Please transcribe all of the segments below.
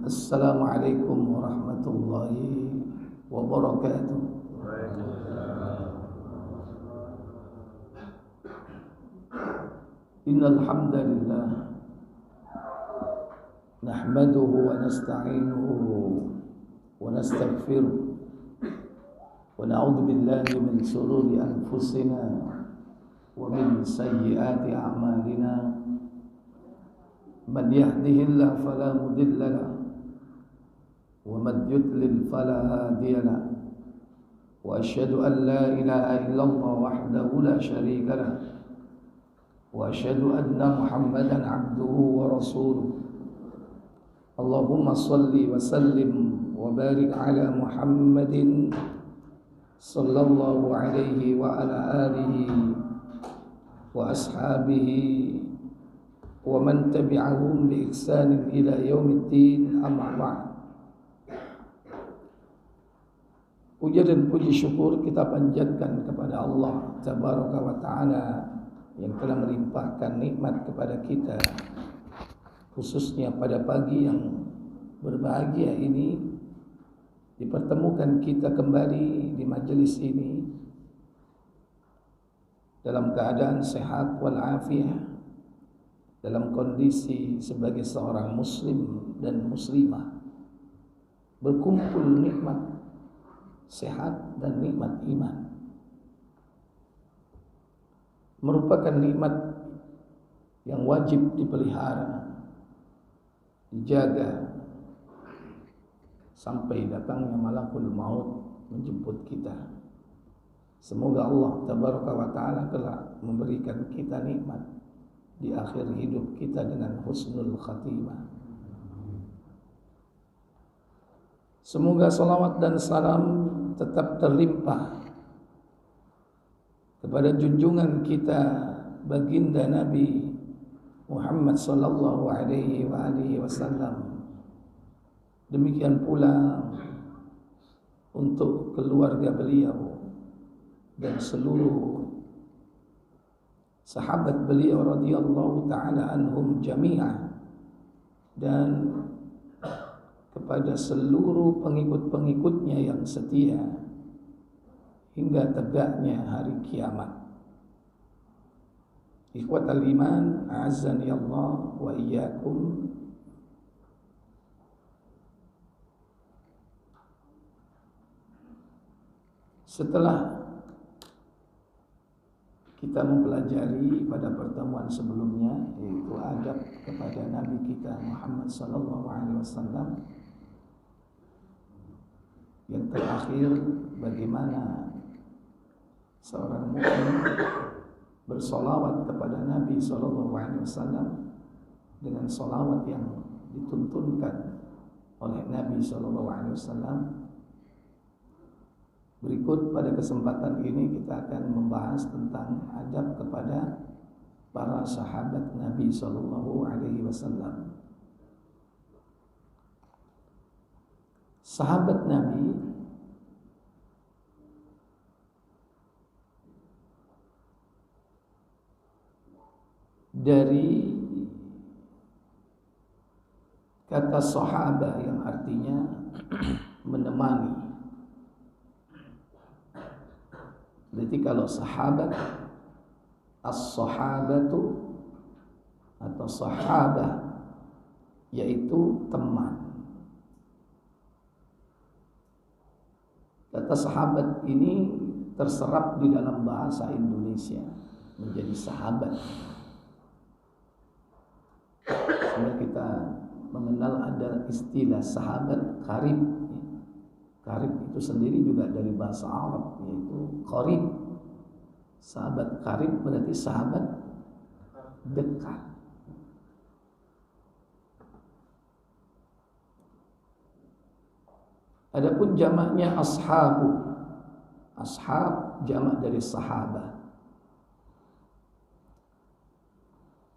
Assalamualaikum warahmatullahi wabarakatuh. Innal hamdalillah nahmaduhu wa nasta'inuhu wa nastaghfiruh wa na'udzu billahi min shururi anfusina wa min sayyiati a'malina. Man yahdihillahu fala mudilla lahu ومن يضلل فلا هادي له وأشهد أن لا إله إلا الله وحده لا شريك له وأشهد أن محمدا عبده ورسوله اللهم صل وسلم وبارك على محمد صلى الله عليه وعلى آله وأصحابه ومن تبعهم بإحسان إلى يوم الدين أما بعد. Puja dan puji syukur kita panjatkan kepada Allah Tabaraka wa Ta'ala yang telah melimpahkan nikmat kepada kita, khususnya pada pagi yang berbahagia ini dipertemukan kita kembali di majelis ini dalam keadaan sehat walafiat, dalam kondisi sebagai seorang muslim dan muslimah, berkumpul nikmat sehat dan nikmat iman, merupakan nikmat yang wajib dipelihara, dijaga sampai datangnya malakul maut menjemput kita. Semoga Allah Tabaraka wa Ta'ala telah memberikan kita nikmat di akhir hidup kita dengan husnul khatimah. Semoga salawat dan salam tetap terlimpah kepada junjungan kita baginda Nabi Muhammad sallallahu alaihi wasallam. Demikian pula untuk keluarga beliau dan seluruh sahabat beliau radhiyallahu taala anhum jami'an, dan kepada seluruh pengikut-pengikutnya yang setia hingga tegaknya hari kiamat. Ikhwatal iman, a'azzani Allah wa iyyakum. Setelah kita mempelajari pada pertemuan sebelumnya, yaitu adab kepada Nabi kita Muhammad sallallahu alaihi wasallam, yang terakhir bagaimana seorang mukmin bersolawat kepada Nabi sallallahu alaihi wasallam dengan solawat yang dituntunkan oleh Nabi sallallahu alaihi wasallam. Berikut pada kesempatan ini kita akan membahas tentang adab kepada para sahabat Nabi sallallahu alaihi wasallam. Sahabat Nabi dari kata sahabah yang artinya menemani. Jadi kalau sahabat, as-sahabatu atau sahabah yaitu teman. Kata sahabat ini terserap di dalam bahasa Indonesia menjadi sahabat. Sehingga kita mengenal ada istilah sahabat karib. Karib itu sendiri juga dari bahasa Arab, yaitu qarib. Sahabat karib berarti sahabat dekat. Adapun jamaknya ashabu. Ashab jamak dari sahabat.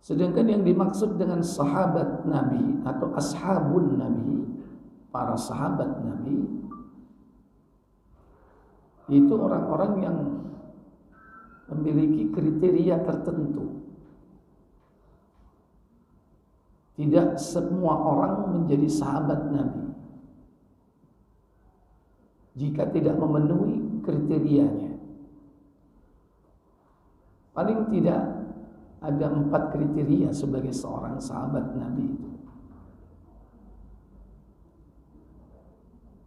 Sedangkan yang dimaksud dengan sahabat Nabi atau ashabun Nabi, para sahabat Nabi, itu orang-orang yang memiliki kriteria tertentu. Tidak semua orang menjadi sahabat Nabi jika tidak memenuhi kriterianya. Paling tidak ada 4 kriteria sebagai seorang sahabat Nabi itu.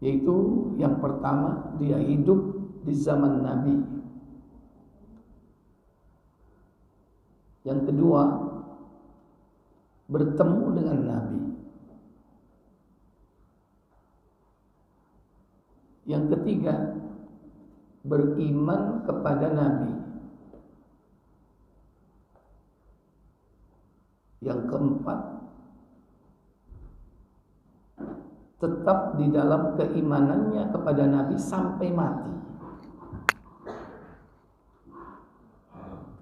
Yaitu yang pertama, dia hidup di zaman Nabi. Yang kedua, bertemu dengan Nabi. Yang ketiga, beriman kepada Nabi. Yang keempat, tetap di dalam keimanannya kepada Nabi sampai mati.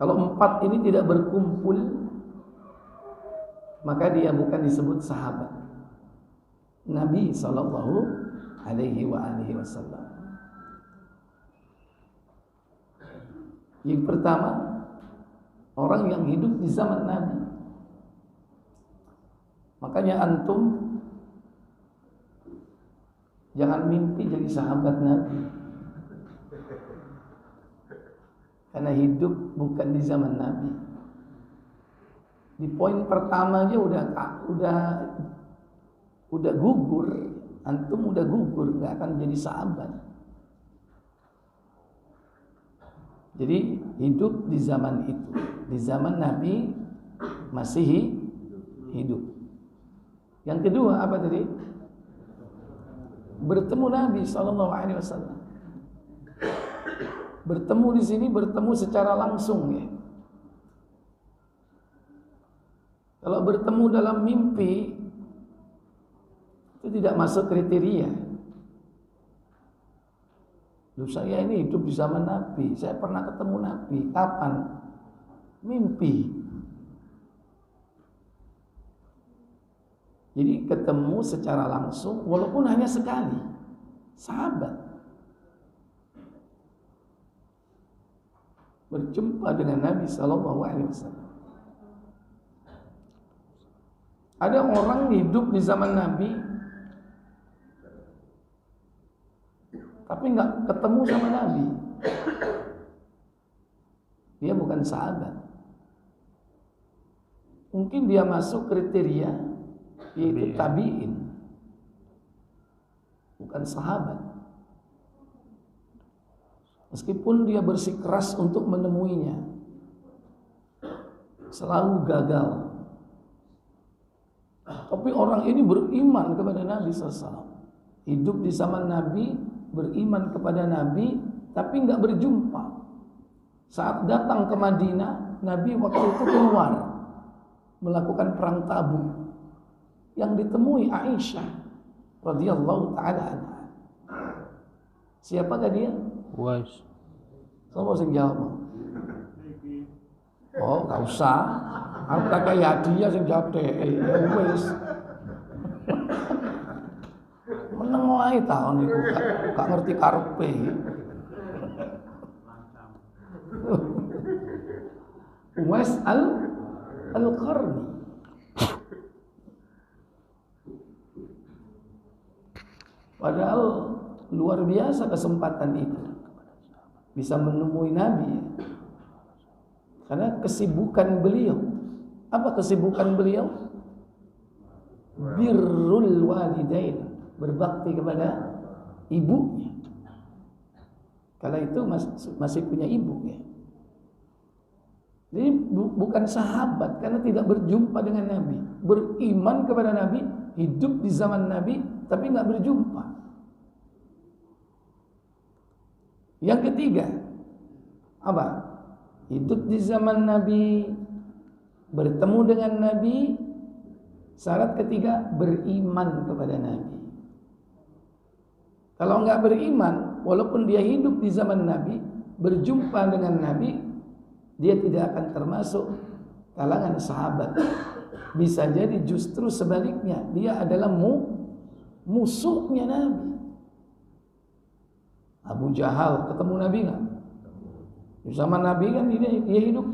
Kalau 4 ini tidak berkumpul, maka dia bukan disebut sahabat Nabi sallallahu alaihi wasallam. Yang pertama, orang yang hidup di zaman Nabi. Makanya antum jangan mimpi jadi sahabat Nabi, karena hidup bukan di zaman Nabi. Di poin pertama aja udah gugur, antum udah gugur, nggak akan jadi sahabat. Jadi hidup di zaman itu, di zaman Nabi masih hidup. Yang kedua apa tadi? Bertemu Nabi sallallahu alaihi wasallam. Bertemu di sini bertemu secara langsung ya. Kalau bertemu dalam mimpi itu tidak masuk kriteria. Loh, saya ini hidup di zaman Nabi, saya pernah ketemu Nabi. Kapan? Mimpi. Jadi ketemu secara langsung walaupun hanya sekali. Sahabat. Berjumpa dengan Nabi sallallahu alaihi wasallam. Ada orang hidup di zaman Nabi tapi nggak ketemu sama Nabi. Dia bukan sahabat. Mungkin dia masuk kriteria yaitu tabi'in, bukan sahabat. Meskipun dia bersikeras untuk menemuinya, selalu gagal. Tapi orang ini beriman kepada Nabi SAW, hidup di zaman Nabi, beriman kepada Nabi, tapi nggak berjumpa. Saat datang ke Madinah, Nabi waktu itu keluar melakukan perang Tabuk. Yang ditemui Aisyah radhiyallahu taala anha. Siapakah dia? Uwais. Sopo sing jawab? Oh, enggak usah. Aku tak kaya dia sing jawab deh. Ya wis. Meneng wae ta niku, gak ngerti karepe. Uwais al-Qarni. Padahal luar biasa kesempatan itu, bisa menemui Nabi. Karena kesibukan beliau. Apa kesibukan beliau? Birrul walidain, berbakti kepada ibunya. Kala itu masih punya ibu ya. Jadi bukan sahabat karena tidak berjumpa dengan Nabi. Beriman kepada Nabi, hidup di zaman Nabi, tapi nggak berjumpa. Yang ketiga, apa? Hidup di zaman Nabi, bertemu dengan Nabi. Syarat ketiga, beriman kepada Nabi. Kalau nggak beriman, walaupun dia hidup di zaman Nabi, berjumpa dengan Nabi, dia tidak akan termasuk kalangan sahabat. Bisa jadi justru sebaliknya, dia adalah musuhnya Nabi. Abu Jahal ketemu Nabi nggak? Di zaman Nabi kan dia hidup.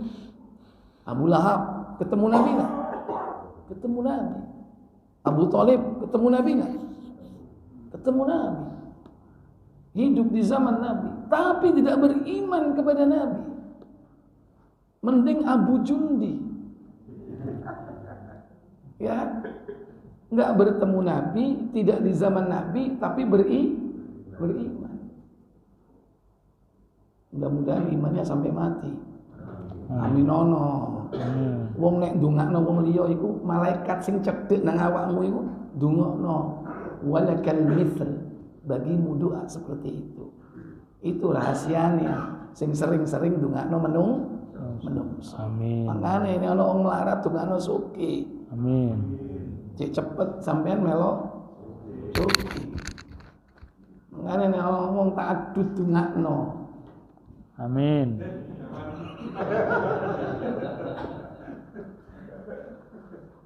Abu Lahab ketemu Nabi nggak? ketemu Nabi. Abu Thalib ketemu Nabi nggak? Ketemu Nabi. Hidup di zaman Nabi, tapi tidak beriman kepada Nabi. Mending Abu Jundi, ya, nggak bertemu Nabi, tidak di zaman Nabi, tapi beriman. Mudah-mudahan imannya sampai mati. Aminono. Wong nek ndongakno wong liya iku malaikat sing cedhek nang awakmu iku ndongakno walakal mithl, bagimu doa seperti itu. Itu rahasianya sing sering-sering ndongakno menungso. Amin. Makane nek ana wong melarat ndongakno sugih. Amin. Cek cepet sampean melok sugih. Makane nek ana wong ta'addud ndongakno. Amin.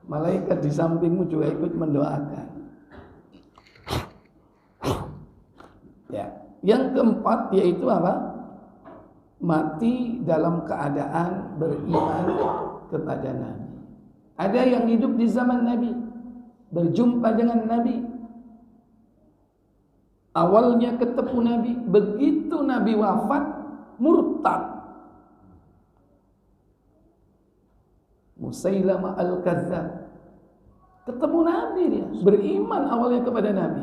Malaikat di sampingmu juga ikut mendoakan. Ya, yang keempat yaitu apa? Mati dalam keadaan beriman kepada Nabi. Ada yang hidup di zaman Nabi, berjumpa dengan Nabi. Awalnya ketemu Nabi, begitu Nabi wafat, murtad. Musailamah al-Kadzdzab. Ketemu Nabi dia, beriman awalnya kepada Nabi.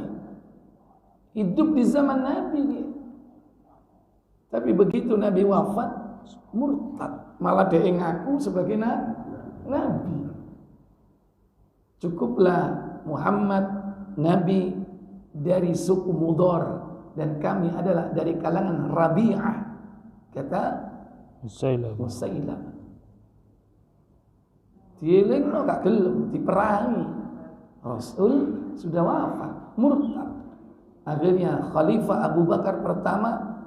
Hidup di zaman Nabi dia. Tapi begitu Nabi wafat, murtad. Malah dia ngaku sebagai Nabi. Cukuplah Muhammad Nabi dari suku Mudhar dan kami adalah dari kalangan Rabi'ah, kata Musailamah. Dielingno gak gelem diperangi. Rasul sudah wafat, murtad. Akhirnya Khalifah Abu Bakar pertama,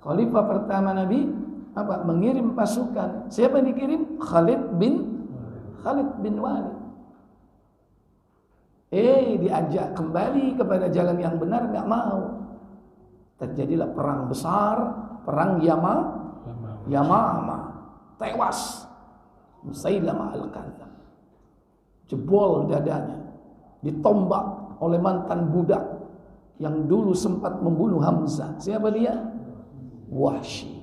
Khalifah pertama Nabi apa? Mengirim pasukan. Siapa yang dikirim? Khalid bin Walid. Diajak kembali kepada jalan yang benar, enggak mau. Terjadilah perang besar, perang Yamamah. Tewas Musailamah al-Kadzdzab. Jebol dadanya, ditombak oleh mantan budak yang dulu sempat membunuh Hamzah. Siapa dia? Wahsy.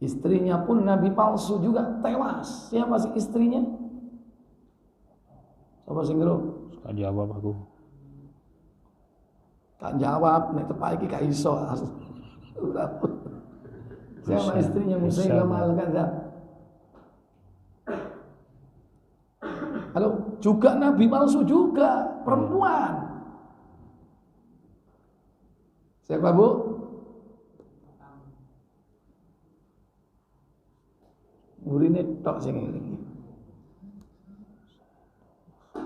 Istrinya pun Nabi palsu juga tewas. Siapa sih istrinya? Siapa sing ngeru? Tak jawab aku. Tak jawab, nek tepak iki gak iso. Siapa istrinya Musailamah al-Kadzdzab? Halo, juga Nabi palsu juga, perempuan. Siapa Bu? Murine tok sing ngelingi.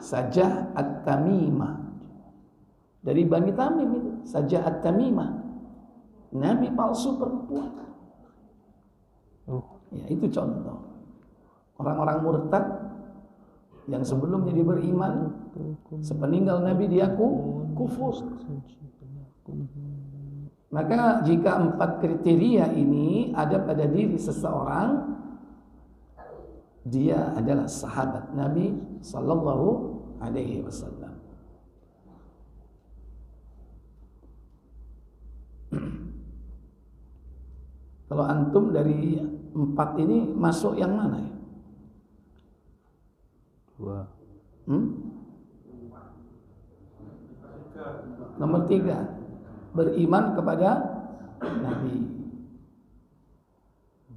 Sajah At-Tamimah. Dari Bani Tamim itu, Sajah At-Tamimah. Nabi palsu perempuan. Ya, itu contoh. Orang-orang murtad yang sebelumnya dia beriman, sepeninggal Nabi dia kufur. Maka jika 4 kriteria ini ada pada diri seseorang, dia adalah sahabat Nabi sallallahu alaihi wasallam. Kalau antum dari 4 ini masuk yang mana ya? 2. Nomor 3, beriman kepada Nabi.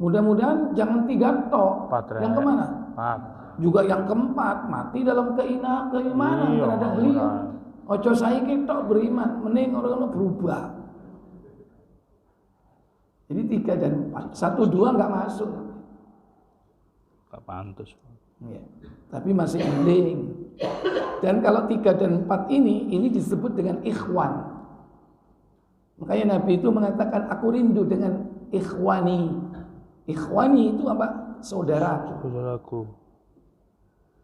Mudah-mudahan jangan 3 tok. Yang kemana? 4. Juga yang keempat, mati dalam keimanan terhadap beliau. Ojo saiki tok beriman, mending orang berubah. Jadi 3 dan 4. 1, 2 enggak masuk. Enggak pantas. Ya, tapi masih mending. Dan kalau 3 dan 4 ini disebut dengan ikhwan. Makanya Nabi itu mengatakan, aku rindu dengan ikhwani. Ikhwani itu apa? Saudaraku.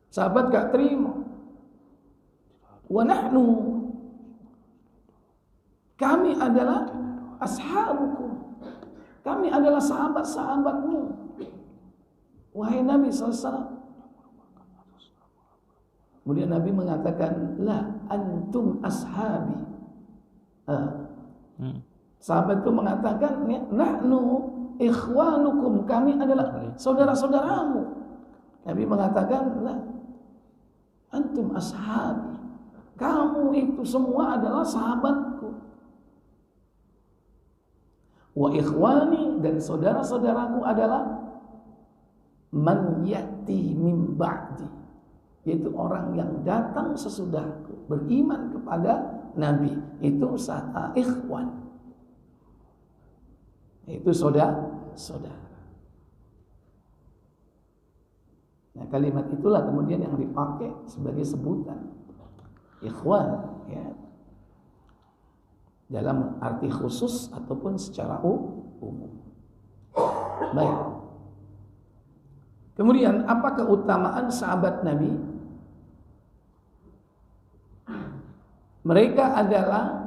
Sahabat gak terima. Wa nahnu, kami adalah ashabukum. Kami adalah sahabat-sahabatmu. wahai Nabi SAW. Kemudian Nabi mengatakan, la antum ashabi. Sahabat itu mengatakan, nahnu ikhwanukum, kami adalah saudara-saudaramu. Nabi mengatakan, la antum ashabi, kamu itu semua adalah sahabatku. Wa ikhwani, dan saudara-saudaraku adalah man yati min ba'di, yaitu orang yang datang sesudahku, beriman kepada Nabi, itu ikhwan, itu saudara. Nah, kalimat itulah kemudian yang dipakai sebagai sebutan ikhwan, ya, dalam arti khusus ataupun secara umum. Baik. Kemudian apa keutamaan sahabat Nabi? Mereka adalah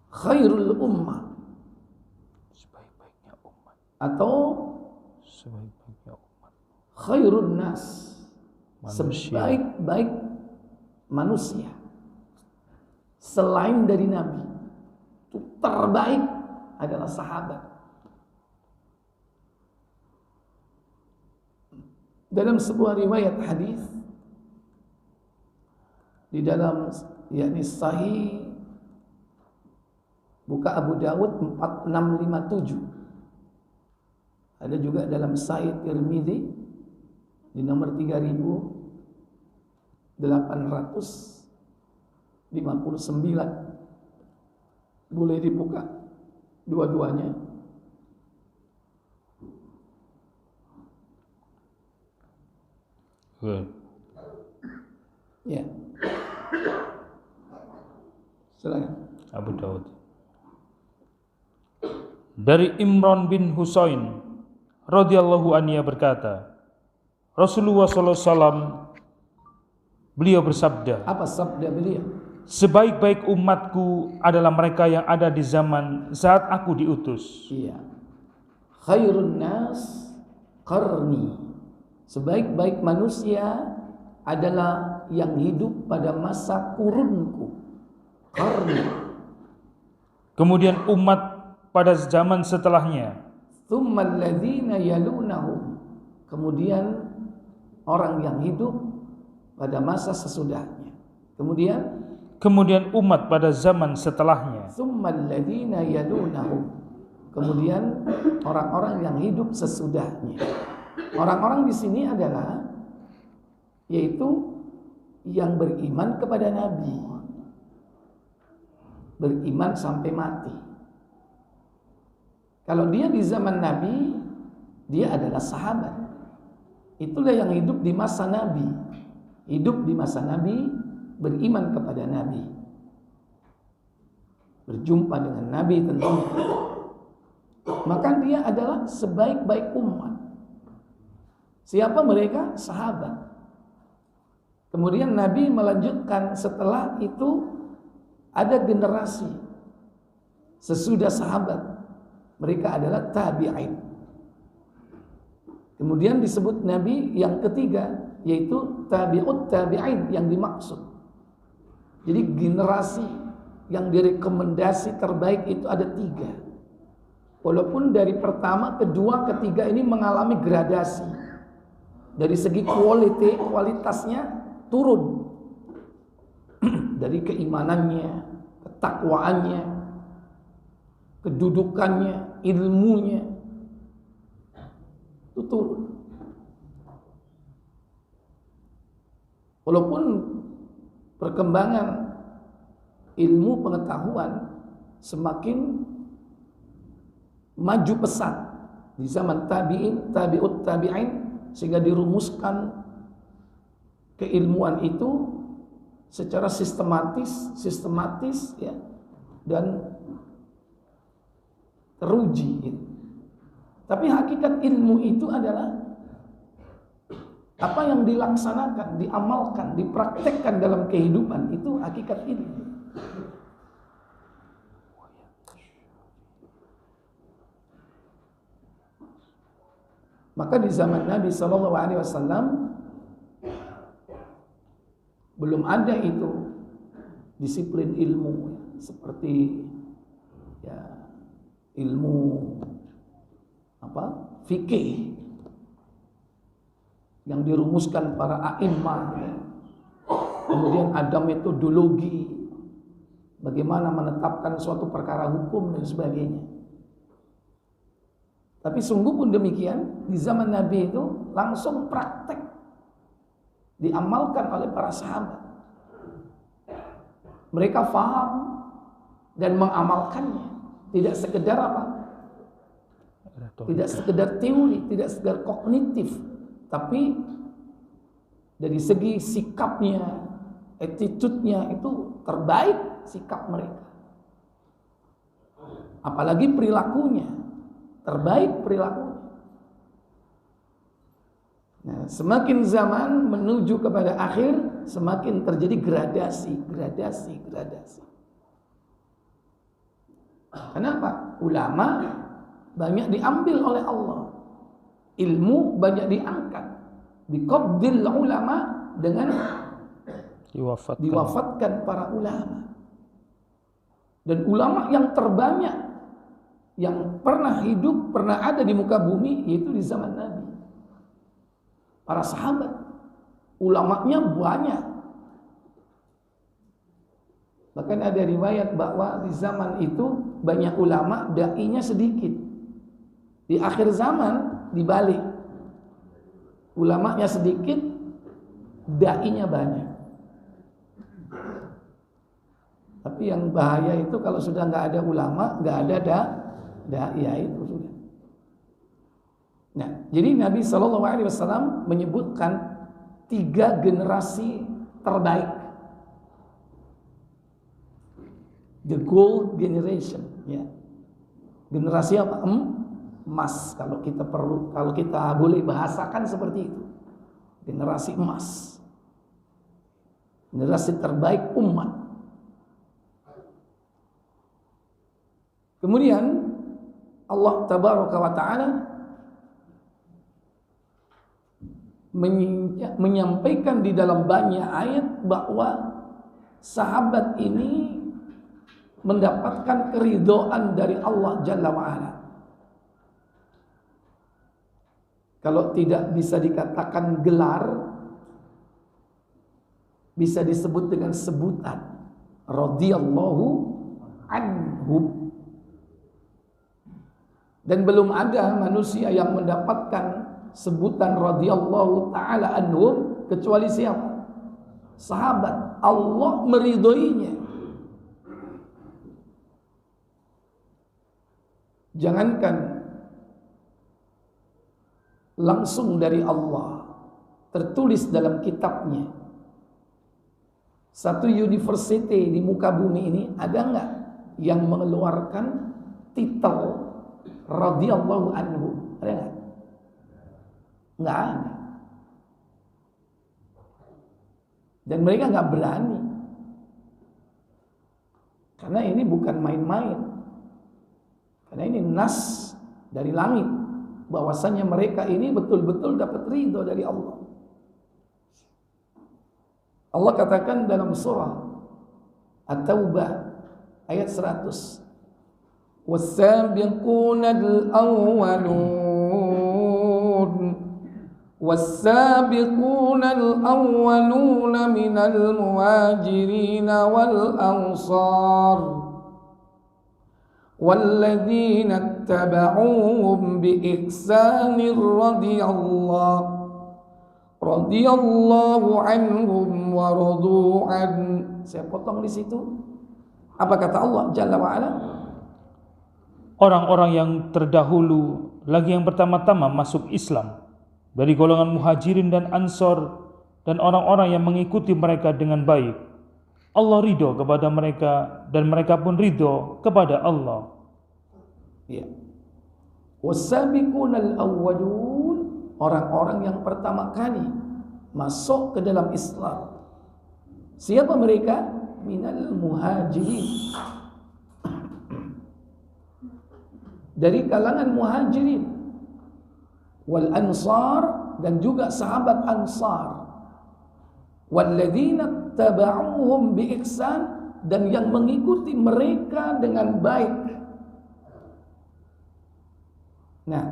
khairul ummah, sebaik-baiknya umat, atau sebaik-baiknya umat, khairun nas, manusia, sebaik-baik manusia selain dari Nabi. Itu terbaik adalah sahabat. Dalam sebuah riwayat hadis di dalam yakni Sahih buka Abu Dawud 4657, ada juga dalam Sahih Tirmidzi di nomor 3859. Boleh dibuka dua-duanya. Ya. Silakan. Abu Daud. Dari Imran bin Husain radhiyallahu anhu berkata, Rasulullah sallallahu alaihi wasallam beliau bersabda, apa sabda beliau? Sebaik-baik umatku adalah mereka yang ada di zaman saat aku diutus. Iya. Khairun nas qarni. Sebaik-baik manusia adalah yang hidup pada masa kurunku. Qarni. Kemudian umat pada zaman setelahnya. Tsummal ladzina yalunahum. Kemudian orang yang hidup pada masa sesudahnya. Kemudian umat pada zaman setelahnya. Tsummal ladzina yalunahum. Kemudian orang-orang yang hidup sesudahnya. Orang-orang di sini adalah yaitu yang beriman kepada Nabi, beriman sampai mati. Kalau dia di zaman Nabi, dia adalah sahabat. Itulah yang hidup di masa Nabi. Hidup di masa Nabi, beriman kepada Nabi, berjumpa dengan Nabi tentunya. Maka dia adalah sebaik-baik umat. Siapa mereka? Sahabat. Kemudian Nabi melanjutkan setelah itu ada generasi sesudah sahabat. Mereka adalah tabi'in. Kemudian disebut Nabi yang ketiga, yaitu tabi'ut tabi'in yang dimaksud. Jadi generasi yang direkomendasi terbaik itu ada 3. Walaupun dari pertama, kedua, ketiga ini mengalami gradasi. Dari segi kualitasnya turun. Dari keimanannya, ketakwaannya, kedudukannya, ilmunya, itu turun. Walaupun perkembangan ilmu pengetahuan semakin maju pesat di zaman tabi'in, tabi'ut tabi'in, sehingga dirumuskan keilmuan itu secara sistematis ya, dan teruji gitu. Tapi hakikat ilmu itu adalah apa yang dilaksanakan, diamalkan, dipraktekkan dalam kehidupan, itu hakikat ilmu. Maka di zaman Nabi SAW belum ada itu disiplin ilmu seperti ya, ilmu fikih yang dirumuskan para a'immah, ya. Kemudian ada metodologi bagaimana menetapkan suatu perkara hukum dan sebagainya. Tapi sungguh pun demikian, di zaman Nabi itu langsung praktek diamalkan oleh para sahabat. Mereka faham dan mengamalkannya. Tidak sekedar tidak sekedar teori, tidak sekedar kognitif, tapi dari segi sikapnya, attitude-nya itu terbaik sikap mereka. Apalagi perilakunya, terbaik perilakunya. Nah, semakin zaman menuju kepada akhir, semakin terjadi gradasi. Kenapa? Ulama banyak diambil oleh Allah, ilmu banyak diangkat, biqabdil ulama, dengan diwafatkan para ulama. Dan ulama yang terbanyak yang pernah hidup, pernah ada di muka bumi, yaitu di zaman Nabi. Para sahabat, ulamanya banyak. Bahkan ada riwayat bahwa di zaman itu banyak ulama, da'inya sedikit. Di akhir zaman dibalik, ulamanya sedikit, da'inya banyak. Tapi yang bahaya itu kalau sudah nggak ada ulama, nggak ada da'i, itu sudah. Nah, jadi Nabi SAW menyebutkan 3 generasi terbaik, the gold generation, ya. Generasi apa? Emas, kalau kita boleh bahasakan seperti itu. Generasi emas, generasi terbaik umat. Kemudian Allah Tabaraka wa Ta'ala menyampaikan di dalam banyak ayat bahwa sahabat ini mendapatkan keridhaan dari Allah Jalla wa'ala. Kalau tidak bisa dikatakan gelar, bisa disebut dengan sebutan radhiyallahu anhum. Dan belum ada manusia yang mendapatkan sebutan radhiyallahu ta'ala anhum kecuali siapa? Sahabat. Allah meridhoinya. Jangankan langsung dari Allah, tertulis dalam kitabnya. Satu university di muka bumi ini ada nggak yang mengeluarkan titel radhiyallahu anhu? Ada nggak? Nggak ada. Dan mereka nggak berani, karena ini bukan main-main. Karena ini nas dari langit, bahwasanya mereka ini betul-betul dapat ridho dari Allah. Allah katakan dalam surah At-Taubah ayat 100, was-sabiquna al-awwaluna minal muhajirin wal ansar والذين اتبعوهم بإحسان رضي الله عنهم ورضوا عنه. Saya potong di situ. Apa kata Allah Jalla wa'ala? Orang-orang yang terdahulu, lagi yang pertama-tama masuk Islam, dari golongan muhajirin dan ansor, dan orang-orang yang mengikuti mereka dengan baik, Allah ridho kepada mereka dan mereka pun ridho kepada Allah. Ya. Wasabiqunal awwalun, orang-orang yang pertama kali masuk ke dalam Islam. Siapa mereka? Minal muhajirin, dari kalangan muhajirin. wal ansar, dan juga sahabat Ansar, walladzina taba'uhum bi ihsan, dan yang mengikuti mereka dengan baik. Nah,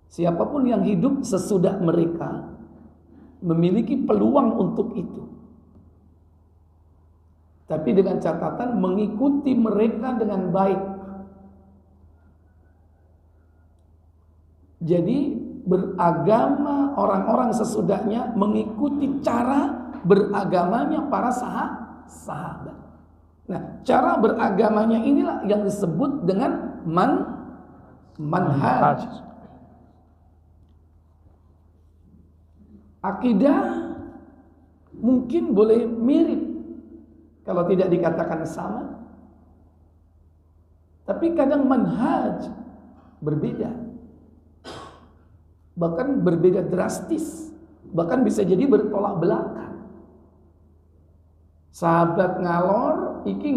siapapun yang hidup sesudah mereka memiliki peluang untuk itu. Tapi dengan catatan mengikuti mereka dengan baik. Jadi beragama orang-orang sesudahnya mengikuti cara beragamanya para sahabat. Nah, cara beragamanya inilah yang disebut dengan manhaj. Akidah mungkin boleh mirip kalau tidak dikatakan sama, tapi kadang manhaj berbeda, bahkan berbeda drastis, bahkan bisa jadi bertolak belakang. Sahabat ngalor, iki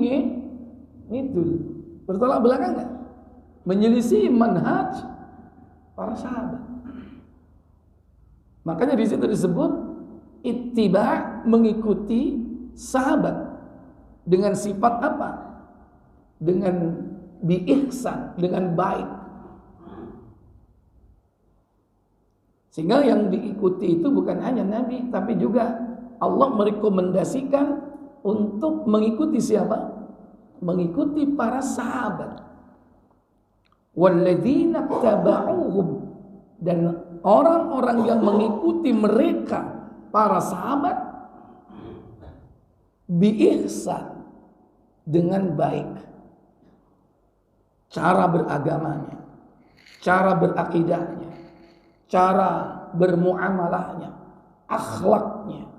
ngidul, bertolak belakang nggak? Menyelisih manhaj para sahabat. Makanya di situ disebut ittiba', mengikuti sahabat dengan sifat apa? Dengan bi-ihsan, dengan baik. Sehingga yang diikuti itu bukan hanya Nabi, tapi juga Allah merekomendasikan untuk mengikuti siapa? Mengikuti para sahabat. Walladzina taba'uhum, dan orang-orang yang mengikuti mereka para sahabat bi-ihsan, dengan baik. Cara beragamanya, cara berakidahnya, cara bermuamalahnya, akhlaknya,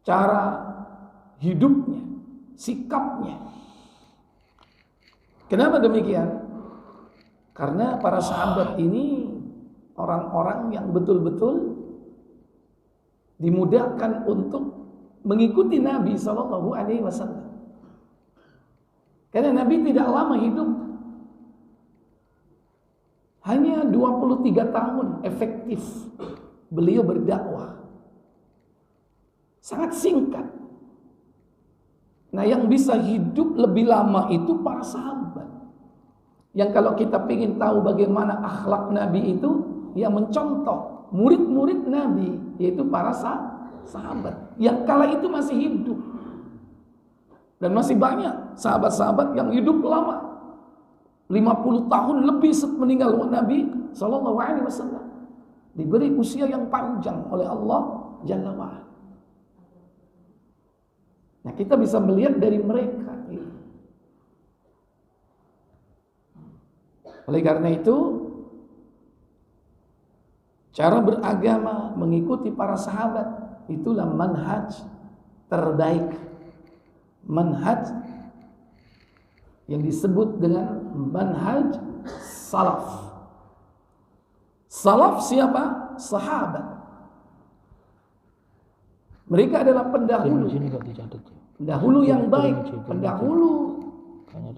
cara hidupnya, sikapnya. Kenapa demikian? Karena para sahabat ini orang-orang yang betul-betul dimudahkan untuk mengikuti Nabi SAW. Karena Nabi tidak lama hidup, hanya 23 tahun efektif beliau berdakwah, sangat singkat. Nah, yang bisa hidup lebih lama itu para sahabat, yang kalau kita ingin tahu bagaimana akhlak Nabi itu, ya mencontoh murid-murid Nabi, yaitu para sahabat yang kala itu masih hidup. Dan masih banyak sahabat-sahabat yang hidup lama, 50 tahun lebih meninggal Nabi SAW, diberi usia yang panjang oleh Allah Jalla wa'ala. Nah, kita bisa melihat dari mereka. Oleh karena itu, cara beragama mengikuti para sahabat itulah manhaj terbaik, manhaj yang disebut dengan manhaj salaf. Salaf siapa? Sahabat. Mereka adalah pendahulu, pendahulu yang baik, pendahulu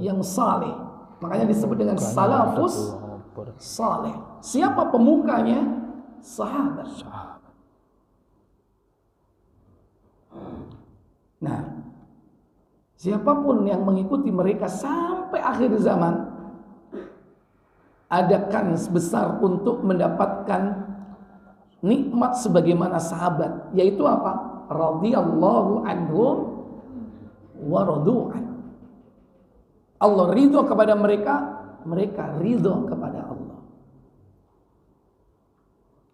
yang saleh. Makanya disebut dengan salafus saleh. Siapa pemukanya? Sahabat. Nah, siapapun yang mengikuti mereka sampai akhir zaman, ada kans besar untuk mendapatkan nikmat sebagaimana sahabat, yaitu apa? Radhiyallahu anhum wa radu'an. Allah ridho kepada mereka, mereka ridho kepada Allah.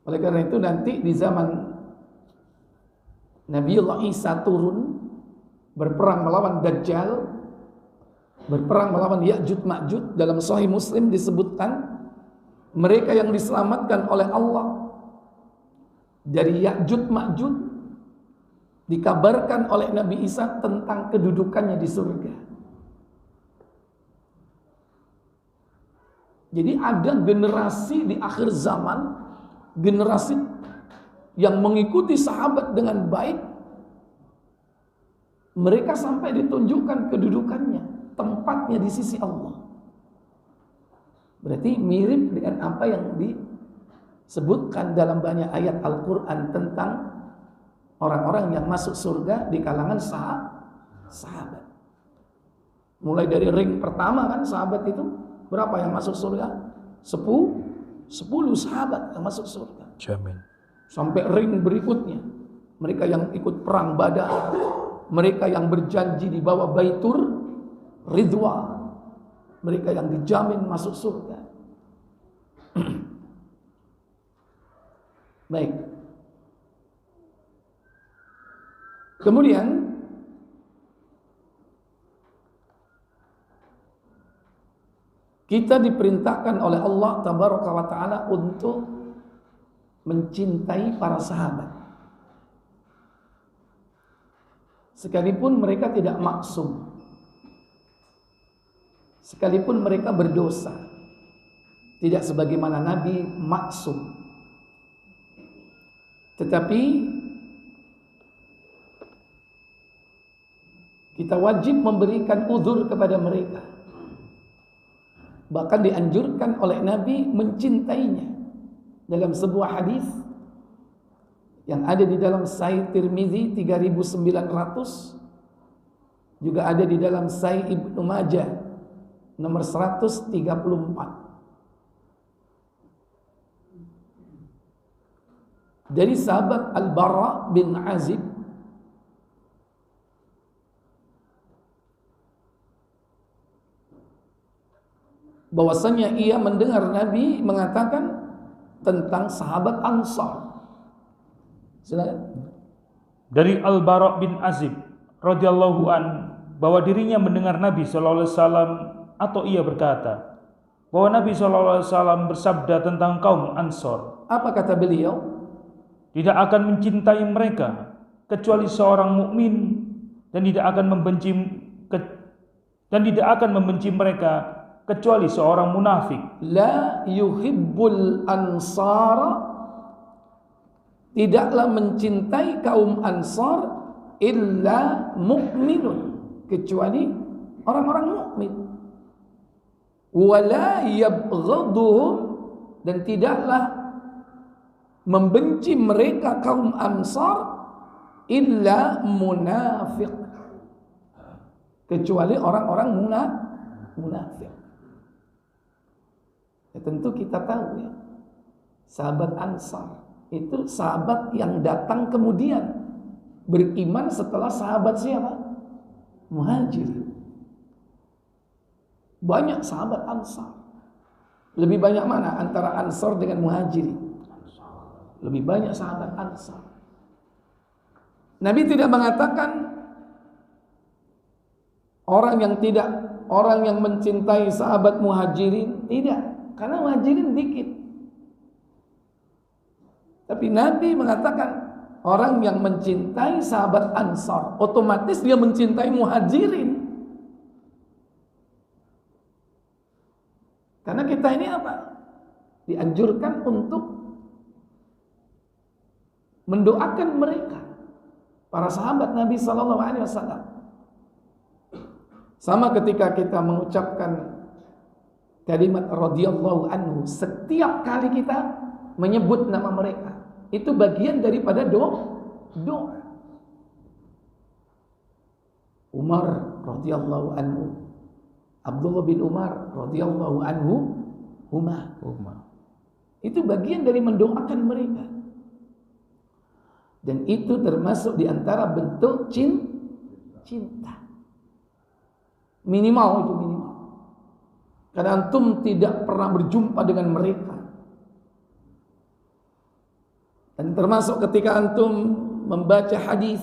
Oleh karena itu nanti di zaman Nabiullah Isa turun, berperang melawan Dajjal, berperang melawan Ya'juj Ma'juj. Dalam Sahih Muslim disebutkan mereka yang diselamatkan oleh Allah dari Ya'juj Ma'juj, dikabarkan oleh Nabi Isa tentang kedudukannya di surga. Jadi ada generasi di akhir zaman, generasi yang mengikuti sahabat dengan baik, mereka sampai ditunjukkan kedudukannya, tempatnya di sisi Allah. Berarti mirip dengan apa yang disebutkan dalam banyak ayat Al-Quran tentang orang-orang yang masuk surga di kalangan sahabat. Mulai dari ring pertama kan sahabat itu berapa yang masuk surga? 10 sahabat yang masuk surga. Jamin. Sampai ring berikutnya, mereka yang ikut perang Badar, mereka yang berjanji di bawah Baitur Ridwan, mereka yang dijamin masuk surga. Baik. Kemudian kita diperintahkan oleh Allah Tabaraka wa Ta'ala untuk mencintai para sahabat. Sekalipun mereka tidak maksum, sekalipun mereka berdosa, tidak sebagaimana Nabi maksum, tetapi kita wajib memberikan uzur kepada mereka. Bahkan dianjurkan oleh Nabi mencintainya. Dalam sebuah hadis yang ada di dalam Sahih Tirmizi 3900, juga ada di dalam Sahih Ibnu Majah nomor 134. Dari sahabat Al-Bara bin Azib bahwasanya ia mendengar Nabi mengatakan tentang sahabat Ansar. Silakan. Dari Al-Bara bin Azib radhiyallahu an bahwa dirinya mendengar Nabi sallallahu alaihi wasallam atau ia berkata bahwa Nabi sallallahu alaihi wasallam bersabda tentang kaum Ansar. Apa kata beliau? Tidak akan mencintai mereka kecuali seorang mukmin dan tidak akan membenci mereka kecuali seorang munafik. La yuhibbul ansara, tidaklah mencintai kaum Ansar illa mu'minun, kecuali orang-orang mukmin. Wala yabghaduhum, dan tidaklah membenci mereka kaum Ansar illa munafiq, kecuali orang-orang munafik. Ya, tentu kita tahu ya, sahabat Ansar itu sahabat yang datang kemudian beriman setelah sahabat siapa? Muhajirin. Banyak sahabat Ansar. Lebih banyak mana antara Ansar dengan Muhajirin? Lebih banyak sahabat Ansar. Nabi tidak mengatakan orang yang mencintai sahabat Muhajirin, tidak. Karena Muhajirin dikit. Tapi Nabi mengatakan orang yang mencintai sahabat Ansar, otomatis dia mencintai Muhajirin. Karena kita ini apa? Dianjurkan untuk mendoakan mereka, para sahabat Nabi sallallahu alaihi wasallam. Sama ketika kita mengucapkan kalimat radhiyallahu anhu, setiap kali kita menyebut nama mereka, itu bagian daripada doa. Umar radhiyallahu anhu, Abdullah bin Umar radhiyallahu anhu, huma. Itu bagian dari mendoakan mereka. Dan itu termasuk di antara bentuk cinta. Minimal itu minimal. Karena antum tidak pernah berjumpa dengan mereka. Dan termasuk ketika antum membaca hadis,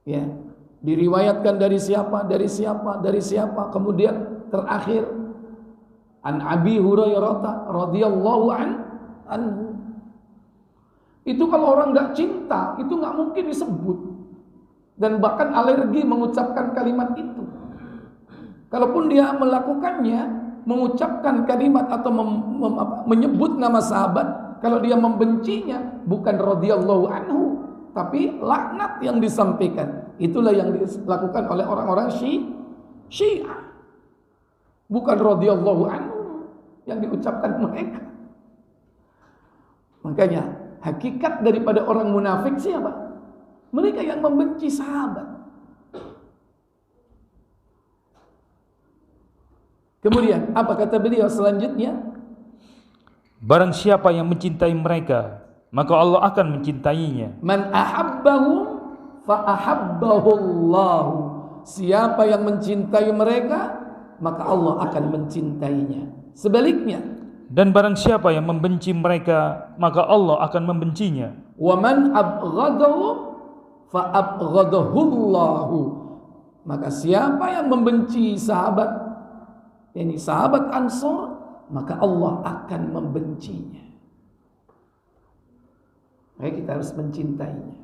ya, diriwayatkan dari siapa, kemudian terakhir an Abi Hurairah radhiyallahu anhu. Itu kalau orang enggak cinta, itu enggak mungkin disebut. Dan bahkan alergi mengucapkan kalimat itu. Kalaupun dia melakukannya, mengucapkan kalimat atau menyebut nama sahabat, kalau dia membencinya, bukan radhiyallahu anhu, tapi laknat yang disampaikan. Itulah yang dilakukan oleh orang-orang Syiah. bukan radhiyallahu anhu yang diucapkan mereka. Makanya hakikat daripada orang munafik siapa? Mereka yang membenci sahabat. Kemudian apa kata beliau selanjutnya? Barang siapa yang mencintai mereka, maka Allah akan mencintainya. Man ahabbahum fa ahabbahullahu. Siapa yang mencintai mereka, maka Allah akan mencintainya. Sebaliknya, dan barang siapa yang membenci mereka, maka Allah akan membencinya. Wa man abghadahum fa abghadahullahu. Maka siapa yang membenci sahabat, yakni sahabat Ansor, maka Allah akan membencinya. Maka kita harus mencintainya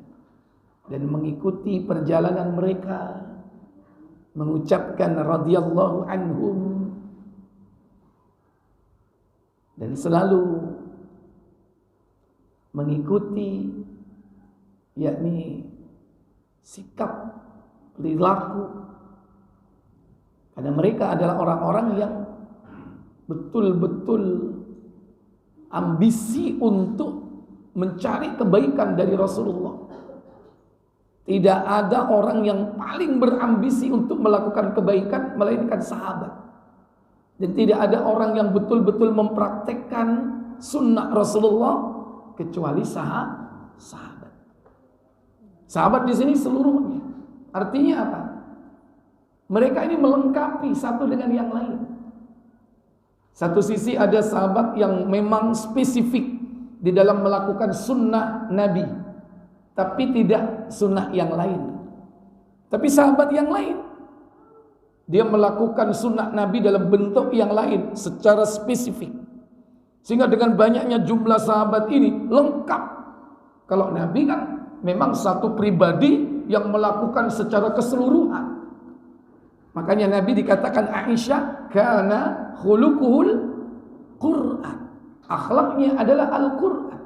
dan mengikuti perjalanan mereka, mengucapkan radhiyallahu anhum, dan selalu mengikuti yakni sikap, perilaku, karena mereka adalah orang-orang yang betul-betul ambisi untuk mencari kebaikan dari Rasulullah. Tidak ada orang yang paling berambisi untuk melakukan kebaikan melainkan sahabat. Dan tidak ada orang yang betul-betul mempraktekkan sunnah Rasulullah kecuali sahabat. Sahabat di sini seluruhnya. Artinya apa? Mereka ini melengkapi satu dengan yang lain. Satu sisi ada sahabat yang memang spesifik di dalam melakukan sunnah Nabi, tapi tidak sunnah yang lain. Tapi sahabat yang lain, dia melakukan sunnah Nabi dalam bentuk yang lain secara spesifik. Sehingga dengan banyaknya jumlah sahabat ini lengkap. Kalau Nabi kan memang satu pribadi yang melakukan secara keseluruhan. Makanya Nabi dikatakan Aisyah, kana khuluquhul Quran. Akhlaknya adalah Al-Quran.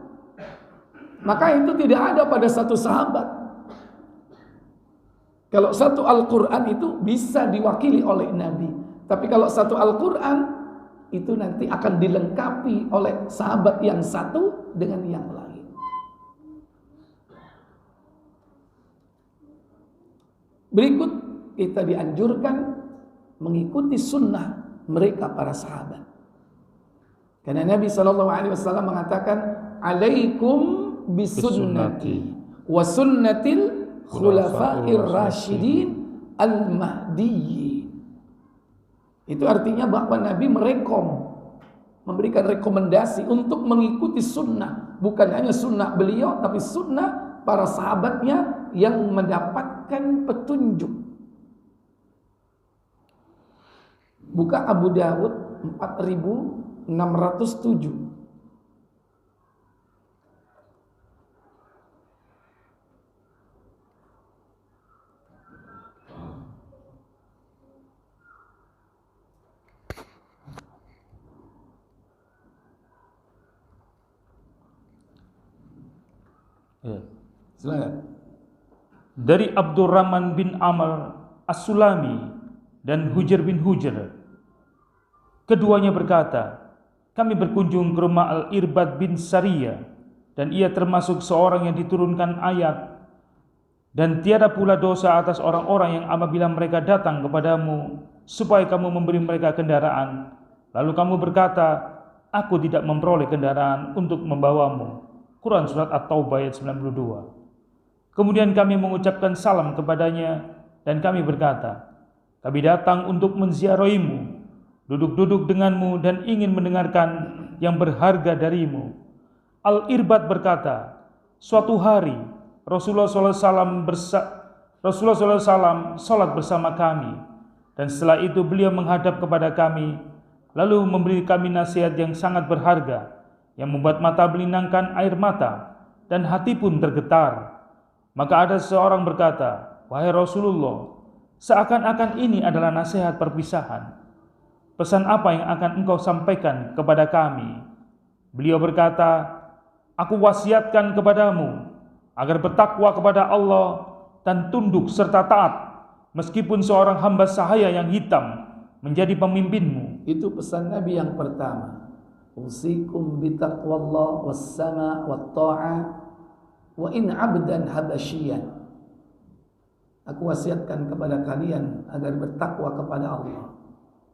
Maka itu tidak ada pada satu sahabat. Kalau satu Al-Quran itu bisa diwakili oleh Nabi. Tapi kalau satu Al-Quran itu nanti akan dilengkapi oleh sahabat yang satu dengan yang lain. Berikut kita dianjurkan mengikuti sunnah mereka para sahabat. Karena Nabi SAW mengatakan, alaikum bisunnati wa sunnatil khulafa'ir rasyidin al-mahdiyyin. Itu artinya bahwa Nabi memberikan rekomendasi untuk mengikuti sunnah. Bukan hanya sunnah beliau, tapi sunnah para sahabatnya yang mendapatkan petunjuk. Buka Abu Dawud 4607. Silakan. Dari Abdurrahman bin Amr As-Sulami dan Hujr bin Hujr, keduanya berkata, kami berkunjung ke rumah Al-Irbad bin Sariyah, dan ia termasuk seorang yang diturunkan ayat, dan tiada pula dosa atas orang-orang yang apabila mereka datang kepadamu supaya kamu memberi mereka kendaraan, lalu kamu berkata, aku tidak memperoleh kendaraan untuk membawamu. Quran Surat At-Taubah ayat 92. Kemudian kami mengucapkan salam kepadanya, dan kami berkata, kami datang untuk menziarahimu, duduk-duduk denganmu, dan ingin mendengarkan yang berharga darimu. Al-Irbad berkata, suatu hari Rasulullah SAW salat bersama kami, dan setelah itu beliau menghadap kepada kami, lalu memberi kami nasihat yang sangat berharga, yang membuat mata melinangkan air mata, dan hati pun tergetar. Maka ada seorang berkata, wahai Rasulullah, seakan-akan ini adalah nasihat perpisahan. Pesan apa yang akan engkau sampaikan kepada kami? Beliau berkata, aku wasiatkan kepadamu agar bertakwa kepada Allah dan tunduk serta taat, meskipun seorang hamba sahaya yang hitam menjadi pemimpinmu. Itu pesan Nabi yang pertama. Usikum bitaqwallah wassama watta'a wa in 'abdan habasyian. Aku wasiatkan kepada kalian agar bertakwa kepada Allah,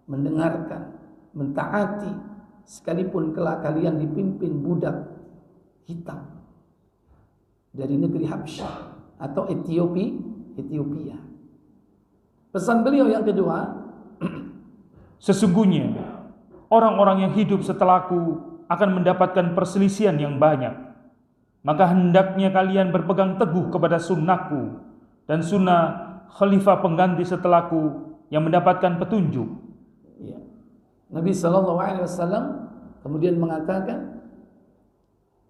mendengarkan, mentaati, sekalipun kelak kalian dipimpin budak hitam dari negeri Habsyah atau Ethiopia. Pesan beliau yang kedua, sesungguhnya orang-orang yang hidup setelahku akan mendapatkan perselisihan yang banyak. Maka hendaknya kalian berpegang teguh kepada sunnahku dan sunnah khalifah pengganti setelahku yang mendapatkan petunjuk. Ya. Nabi SAW kemudian mengatakan,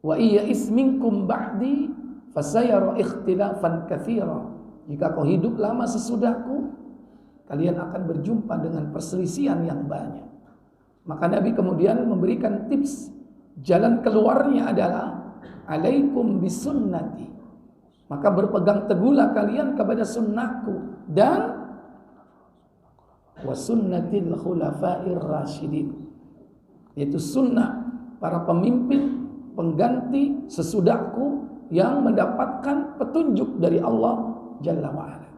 wa iya isminkum ba'di fasayara ikhtilafan katsira. Jika kau hidup lama sesudahku, kalian akan berjumpa dengan perselisihan yang banyak. Maka Nabi kemudian memberikan tips. Jalan keluarnya adalah alaikum bisunnati. Maka berpegang teguhlah kalian kepada sunnahku dan wa sunnatil khulafa'ir rasyidin, yaitu sunnah para pemimpin pengganti sesudahku yang mendapatkan petunjuk dari Allah Jalla wa'ala.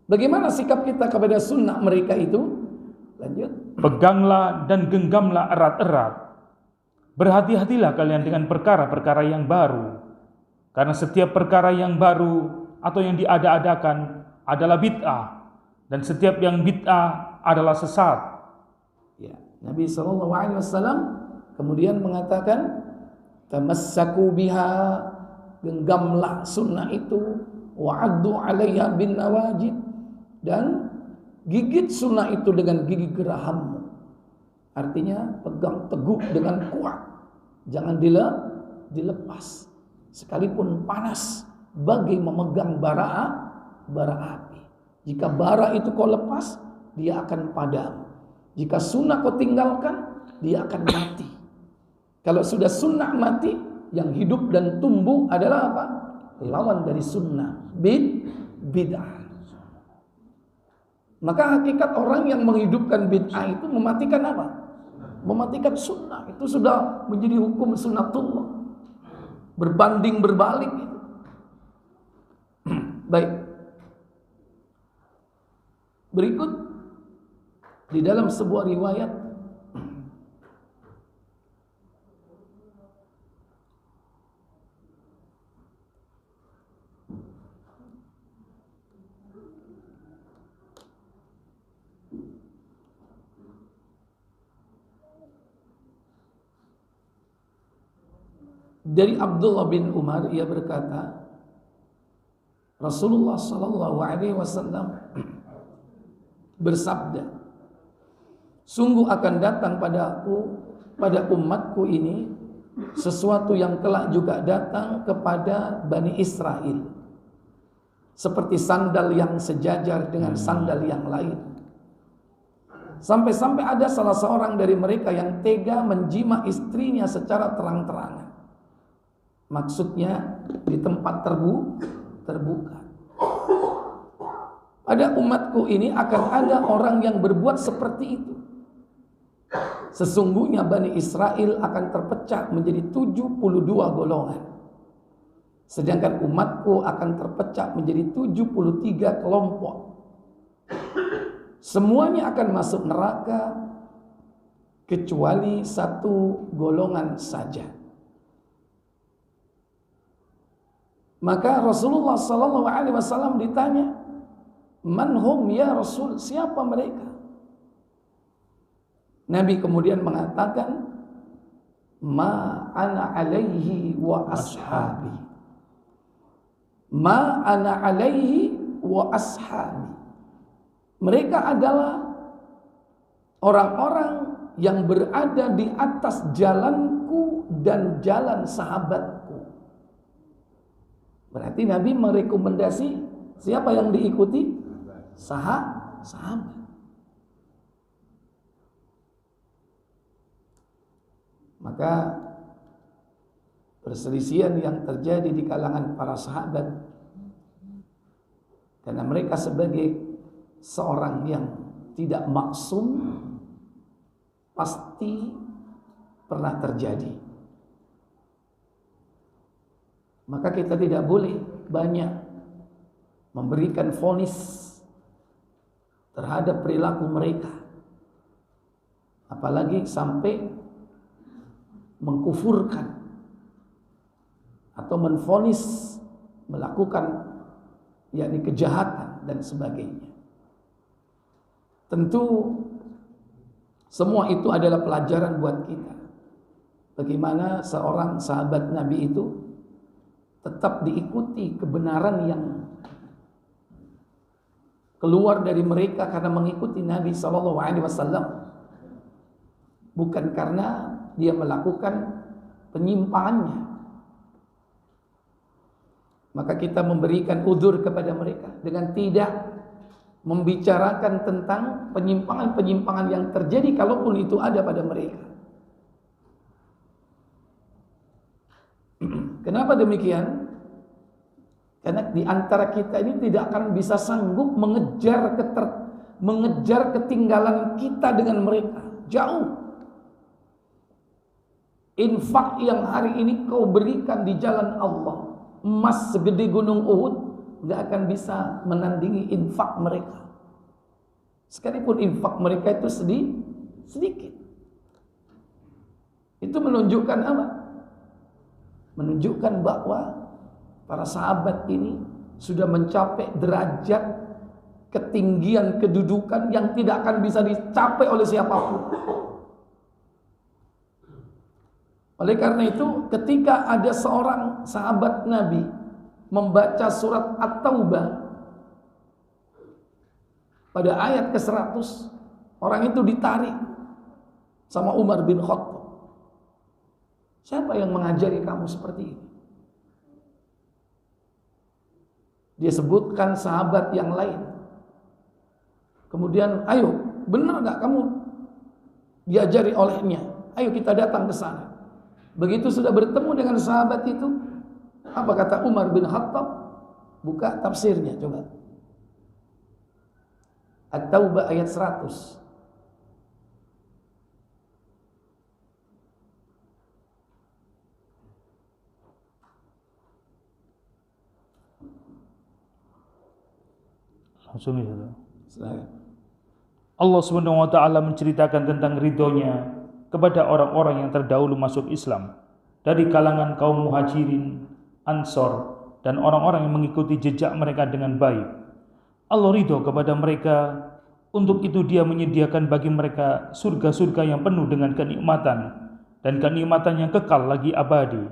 Bagaimana sikap kita kepada sunnah mereka itu? Lanjut. Peganglah dan genggamlah erat-erat. Berhati-hatilah kalian dengan perkara-perkara yang baru. Karena setiap perkara yang baru atau yang diada-adakan adalah bid'ah. Dan setiap yang bid'ah adalah sesat. Ya, Nabi SAW kemudian mengatakan, tamassaku biha, genggamlah sunnah itu, wa'addu 'alaiha bin nawajid, dan gigit sunnah itu dengan gigi gerahammu. Artinya pegang teguh dengan kuat, jangan dilepas. Sekalipun panas, bagai memegang bara api. Jika bara itu kau lepas, dia akan padam. Jika sunnah kau tinggalkan, dia akan mati. Kalau sudah sunnah mati, yang hidup dan tumbuh adalah apa? Lawan dari sunnah, bid'ah. Maka hakikat orang yang menghidupkan bid'ah itu mematikan apa? Mematikan sunnah. Itu sudah menjadi hukum sunnatullah. Berbanding berbalik itu. Baik. Berikut di dalam sebuah riwayat dari Abdullah bin Umar, ia berkata, Rasulullah sallallahu alaihi wasallam bersabda, sungguh akan datang pada umatku ini sesuatu yang kelak juga datang kepada Bani Israel, seperti sandal yang sejajar dengan sandal yang lain. Sampai-sampai ada salah seorang dari mereka yang tega menjima istrinya secara terang-terangan. Maksudnya di tempat terbuka. Pada umatku ini akan ada orang yang berbuat seperti itu. Sesungguhnya Bani Israel akan terpecah menjadi 72 golongan. Sedangkan umatku akan terpecah menjadi 73 kelompok. Semuanya akan masuk neraka kecuali satu golongan saja. Maka Rasulullah SAW ditanya, man hum ya Rasul, siapa mereka? Nabi kemudian mengatakan, ma ana alaihi wa ashabi. Ma ana alaihi wa ashabi. Mereka adalah orang-orang yang berada di atas jalanku dan jalan sahabatku. Berarti Nabi merekomendasi siapa yang diikuti? Sahabat. Maka perselisihan yang terjadi di kalangan para sahabat, karena mereka sebagai seorang yang tidak maksum, pasti pernah terjadi. Maka kita tidak boleh banyak memberikan vonis terhadap perilaku mereka, apalagi sampai mengkufurkan atau menvonis melakukan yakni kejahatan dan sebagainya. Tentu semua itu adalah pelajaran buat kita. Bagaimana seorang sahabat Nabi itu tetap diikuti kebenaran yang keluar dari mereka karena mengikuti Nabi SAW, bukan karena dia melakukan penyimpangannya. Maka kita memberikan udzur kepada mereka dengan tidak membicarakan tentang penyimpangan-penyimpangan yang terjadi kalaupun itu ada pada mereka. Kenapa demikian? Karena di antara kita ini tidak akan bisa sanggup mengejar ketinggalan kita dengan mereka. Jauh. Infak yang hari ini kau berikan di jalan Allah, emas segede gunung Uhud, nggak akan bisa menandingi infak mereka. Sekalipun infak mereka itu sedikit. Itu menunjukkan apa? Menunjukkan bahwa para sahabat ini sudah mencapai derajat ketinggian kedudukan yang tidak akan bisa dicapai oleh siapapun. Oleh karena itu, ketika ada seorang sahabat Nabi membaca surat At-Taubah pada ayat ke-100, orang itu ditarik sama Umar bin Khattab. Siapa yang mengajari kamu seperti ini? Dia sebutkan sahabat yang lain. Kemudian, ayo, benar gak kamu diajari olehnya? Ayo kita datang ke sana. Begitu sudah bertemu dengan sahabat itu, apa kata Umar bin Khattab? Buka tafsirnya coba. At-Taubah ayat 100. Allah Subhanahu wa taala menceritakan tentang ridhonya kepada orang-orang yang terdahulu masuk Islam dari kalangan kaum Muhajirin, Ansor, dan orang-orang yang mengikuti jejak mereka dengan baik. Allah ridho kepada mereka, untuk itu Dia menyediakan bagi mereka surga-surga yang penuh dengan kenikmatan dan kenikmatan yang kekal lagi abadi.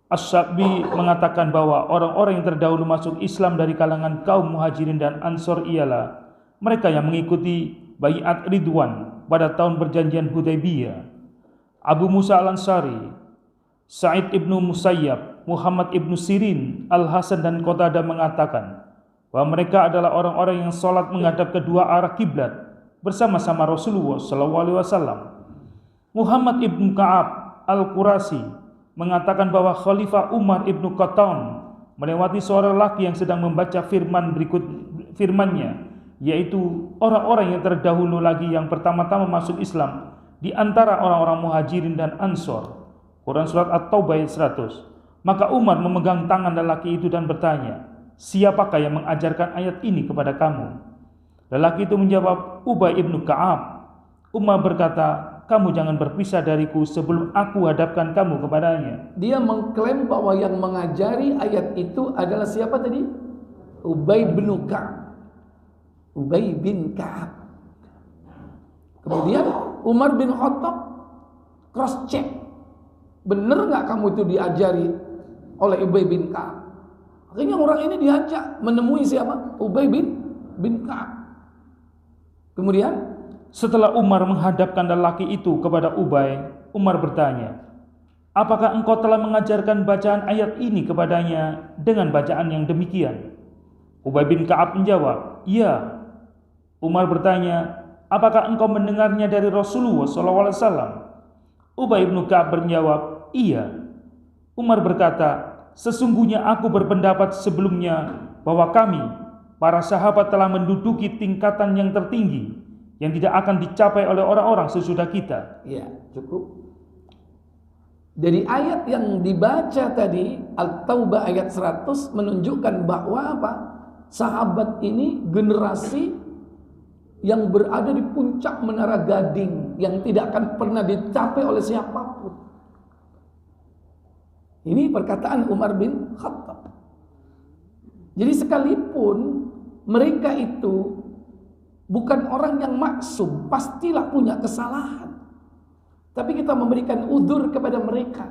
Asy-Sya'bi mengatakan bahwa orang-orang yang terdahulu masuk Islam dari kalangan kaum Muhajirin dan Ansor ialah mereka yang mengikuti Bai'at Ridwan pada tahun perjanjian Hudaybiyah. Abu Musa Al-Ansari, Sa'id ibnu Musayyab, Muhammad ibnu Sirin, Al-Hasan dan Qatadah mengatakan bahwa mereka adalah orang-orang yang sholat menghadap kedua arah kiblat bersama-sama Rasulullah SAW. Muhammad ibnu Ka'ab Al-Qurasi mengatakan bahwa Khalifah Umar ibnu Khattab melewati seorang lelaki yang sedang membaca firmannya, yaitu orang-orang yang terdahulu lagi yang pertama-tama masuk Islam di antara orang-orang Muhajirin dan Ansor. Quran surat At-Taubah ayat 100. Maka Umar memegang tangan lelaki itu dan bertanya, siapakah yang mengajarkan ayat ini kepada kamu? Lelaki itu menjawab, Ubay ibnu Ka'ab. Umar berkata, kamu jangan berpisah dariku sebelum aku hadapkan kamu kepadanya. Dia mengklaim bahwa yang mengajari ayat itu adalah siapa tadi? Ubay bin Ka'ab. Ubay bin Ka'ab. Kemudian Umar bin Khattab cross check, benar nggak kamu itu diajari oleh Ubay bin Ka'ab? Akhirnya orang ini diajak menemui siapa? Ubay bin Ka'ab. Kemudian setelah Umar menghadapkan lelaki itu kepada Ubay, Umar bertanya, apakah engkau telah mengajarkan bacaan ayat ini kepadanya dengan bacaan yang demikian? Ubay bin Ka'ab menjawab, iya. Umar bertanya, apakah engkau mendengarnya dari Rasulullah SAW? Ubay bin Ka'ab menjawab, iya. Umar berkata, sesungguhnya aku berpendapat sebelumnya bahwa kami para sahabat telah menduduki tingkatan yang tertinggi yang tidak akan dicapai oleh orang-orang sesudah kita. Ya, cukup. Dari ayat yang dibaca tadi, At-Taubah ayat 100 menunjukkan bahwa apa? Sahabat ini generasi yang berada di puncak menara gading yang tidak akan pernah dicapai oleh siapapun. Ini perkataan Umar bin Khattab. Jadi sekalipun mereka itu bukan orang yang maksum, pastilah punya kesalahan. Tapi kita memberikan udzur kepada mereka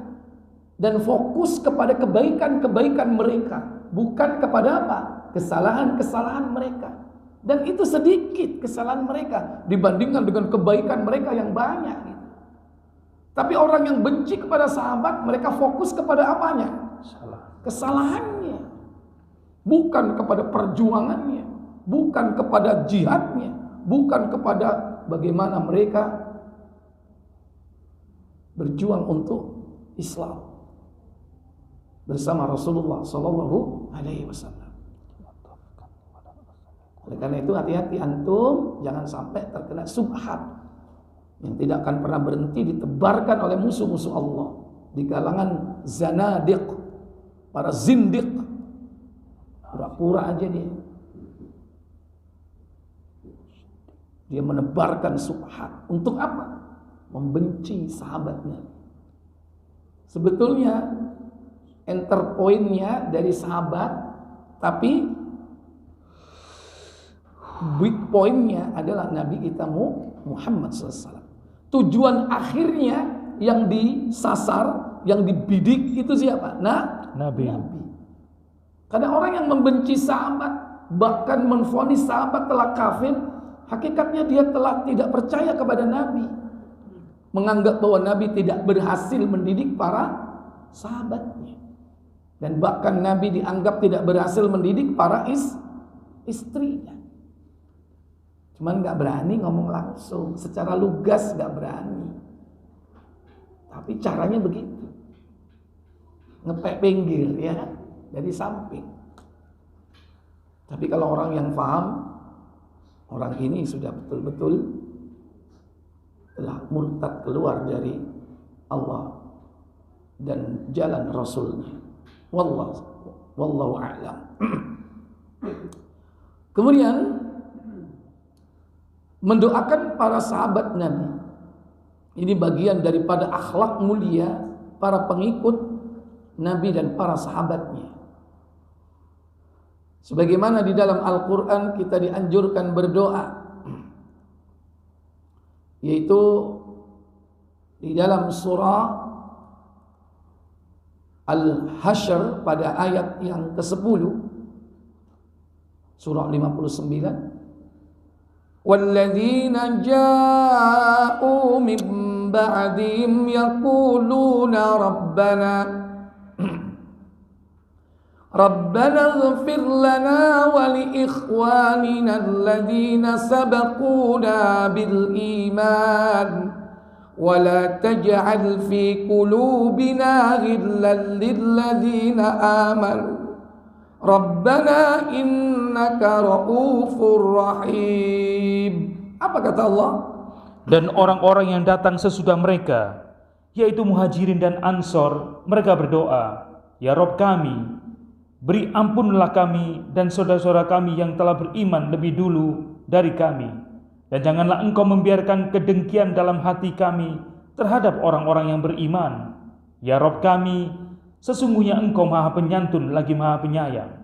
dan fokus kepada kebaikan-kebaikan mereka, bukan kepada apa? Kesalahan-kesalahan mereka. Dan itu sedikit kesalahan mereka dibandingkan dengan kebaikan mereka yang banyak gitu. Tapi orang yang benci kepada sahabat, mereka fokus kepada apanya? Kesalahannya. Bukan kepada perjuangannya, bukan kepada jihadnya, bukan kepada bagaimana mereka berjuang untuk Islam bersama Rasulullah Sallallahu Alaihi Wasallam. Oleh karena itu hati-hati antum, jangan sampai terkena subhat yang tidak akan pernah berhenti ditebarkan oleh musuh-musuh Allah di kalangan zanadiq, para zindiq. Pura-pura aja dia menebarkan subhat. Untuk apa? Membenci sahabatnya. Sebetulnya enter pointnya dari sahabat, tapi big pointnya adalah Nabi kita Muhammad SAW. Tujuan akhirnya yang disasar, yang dibidik itu siapa? Nabi. Karena orang yang membenci sahabat, bahkan menvonis sahabat telah kafir, hakikatnya dia telah tidak percaya kepada Nabi, menganggap bahwa Nabi tidak berhasil mendidik para sahabatnya, dan bahkan Nabi dianggap tidak berhasil mendidik para istrinya. Cuman gak berani ngomong langsung, secara lugas gak berani. Tapi caranya begitu, ngepek pinggir ya, dari samping. Tapi kalau orang yang paham, orang ini sudah betul-betul telah murtad keluar dari Allah dan jalan Rasulnya. Wallahu a'lam. Kemudian mendoakan para sahabat Nabi. Ini bagian daripada akhlak mulia para pengikut Nabi dan para sahabatnya. Sebagaimana di dalam Al-Quran kita dianjurkan berdoa, yaitu di dalam surah Al-Hasyr pada ayat yang ke-10, surah 59. وَالَّذِينَ جَاءُوا مِن بَعْدِهِمْ يَقُولُونَ رَبَّنَا اغْفِرْ لَنَا وَلِإِخْوَانِنَا الَّذِينَ سَبَقُونَا بِالْإِيمَانِ وَلَا تَجْعَلْ فِي قُلُوبِنَا غِلًّا لِّلَّذِينَ آمَنُوا Rabbana innaka ra'ufur rahim. Apa kata Allah? Dan orang-orang yang datang sesudah mereka, yaitu Muhajirin dan Ansor, mereka berdoa, Ya Rabb kami, beri ampunlah kami dan saudara-saudara kami yang telah beriman lebih dulu dari kami, dan janganlah Engkau membiarkan kedengkian dalam hati kami terhadap orang-orang yang beriman. Ya Rabb kami, sesungguhnya Engkau Maha Penyantun lagi Maha Penyayang.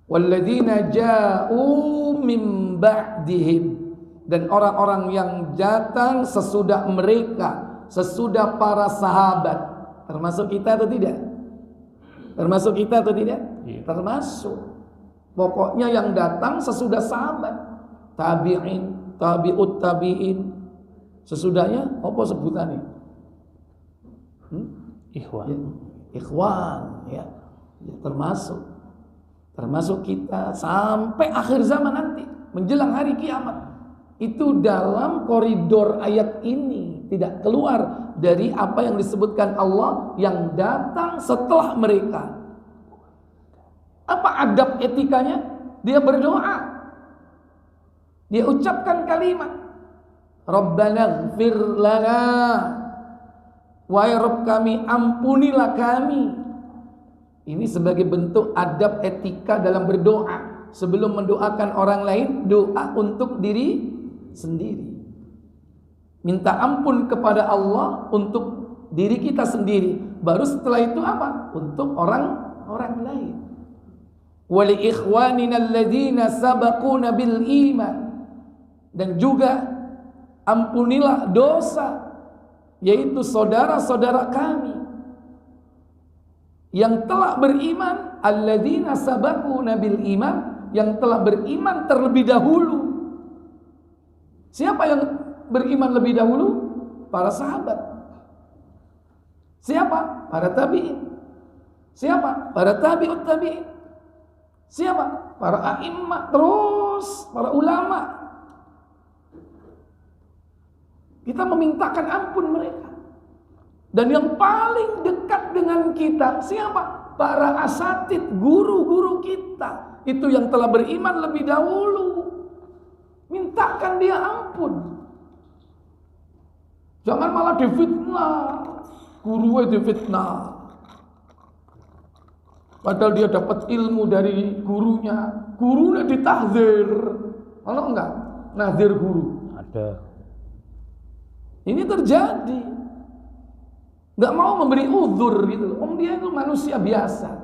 Walladzina ja'u min ba'dihim, dan orang-orang yang datang sesudah mereka, sesudah para sahabat. Termasuk kita atau tidak? Termasuk kita atau tidak? Iya. Termasuk. Pokoknya yang datang sesudah sahabat, tabi'in, tabi'ut tabi'in. Sesudahnya apa sebutannya? Ikhwan. Ya. Ikhwan ya, termasuk kita sampai akhir zaman nanti menjelang hari kiamat. Itu dalam koridor ayat ini, tidak keluar dari apa yang disebutkan Allah yang datang setelah mereka. Apa adab etikanya? Dia berdoa. Dia ucapkan kalimat, Rabbana ighfir lana. Wahai Rabb kami, ampunilah kami. Ini sebagai bentuk adab etika dalam berdoa. Sebelum mendoakan orang lain, doa untuk diri sendiri. Minta ampun kepada Allah untuk diri kita sendiri. Baru setelah itu apa? Untuk orang lain. Wa li ikhwanina alladzina sabaquna bil iman. Dan juga ampunilah dosa, yaitu saudara-saudara kami yang telah beriman, alladzina sabaquna bil iman, yang telah beriman terlebih dahulu. Siapa yang beriman lebih dahulu? Para sahabat. Siapa? Para tabi'in. Siapa? Para tabi'ut tabi'in. Siapa? Para a'immah, terus para ulama. Kita memintakan ampun mereka. Dan yang paling dekat dengan kita siapa? Para asatid, guru-guru kita. Itu yang telah beriman lebih dahulu. Mintakan dia ampun. Jangan malah difitnah. Gurunya difitnah. Padahal dia dapat ilmu dari gurunya. Gurunya ditahzir. Kalau enggak? Nazir guru. Ada. Ini terjadi. Enggak mau memberi uzur gitu. Dia itu manusia biasa.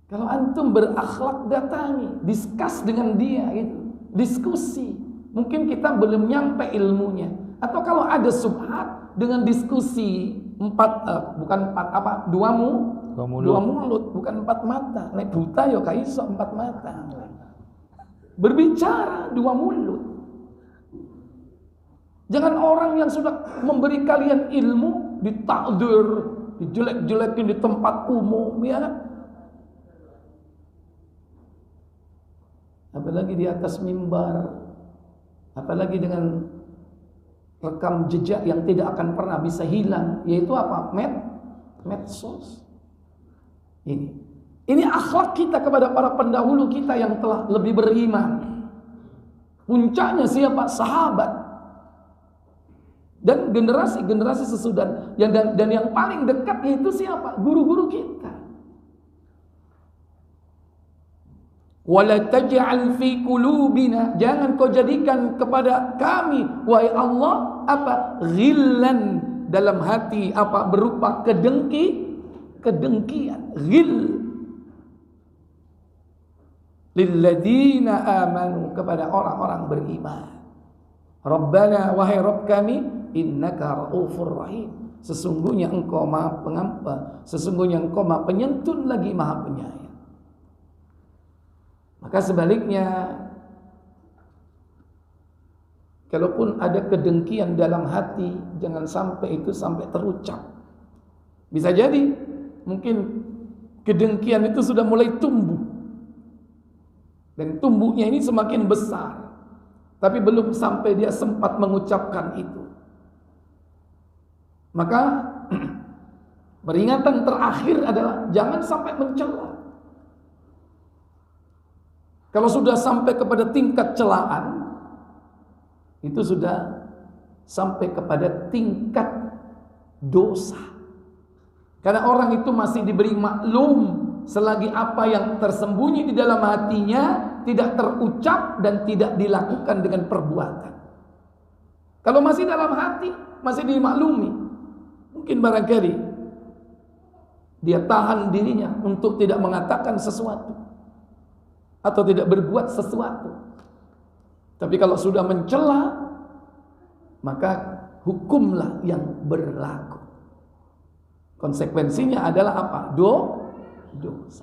Kalau antum berakhlak, datangi, diskus dengan dia gitu. Diskusi. Mungkin kita belum nyampe ilmunya. Atau kalau ada subhat dengan diskusi dua mulut, bukan 4 mata. Nek buta yo kaiso 4 mata. Berbicara 2 mulut. Jangan orang yang sudah memberi kalian ilmu ditakdir, dijelek-jelekin di tempat umum, ya kan? Apalagi di atas mimbar, apalagi dengan rekam jejak yang tidak akan pernah bisa hilang, yaitu apa? Medsos. Ini akhlak kita kepada para pendahulu kita yang telah lebih beriman. Puncaknya siapa? Sahabat. Dan generasi-generasi sesudah dan yang paling dekat yaitu siapa? Guru-guru kita. Wala taj'al fi qulubina, jangan kau jadikan kepada kami wahai Allah apa? Ghillan, dalam hati apa? Berupa kedengkian, ghil, lilladzina amanu, kepada orang-orang beriman. Rabbana, wahai Rabb kami, innaka raufur rahim, sesungguhnya engkau maha pengampun, sesungguhnya engkau maha penyantun lagi maha penyayang. Maka sebaliknya, kalaupun ada kedengkian dalam hati, jangan sampai itu sampai terucap. Bisa jadi mungkin kedengkian itu sudah mulai tumbuh, dan tumbuhnya ini semakin besar, tapi belum sampai dia sempat mengucapkan itu. Maka peringatan terakhir adalah jangan sampai mencela. Kalau sudah sampai kepada tingkat celaan, itu sudah sampai kepada tingkat dosa. Karena orang itu masih diberi maklum selagi apa yang tersembunyi di dalam hatinya tidak terucap dan tidak dilakukan dengan perbuatan. Kalau masih dalam hati, masih dimaklumi, mungkin barangkali dia tahan dirinya untuk tidak mengatakan sesuatu atau tidak berbuat sesuatu. Tapi kalau sudah mencela, maka hukumlah yang berlaku. Konsekuensinya adalah apa? Dosa.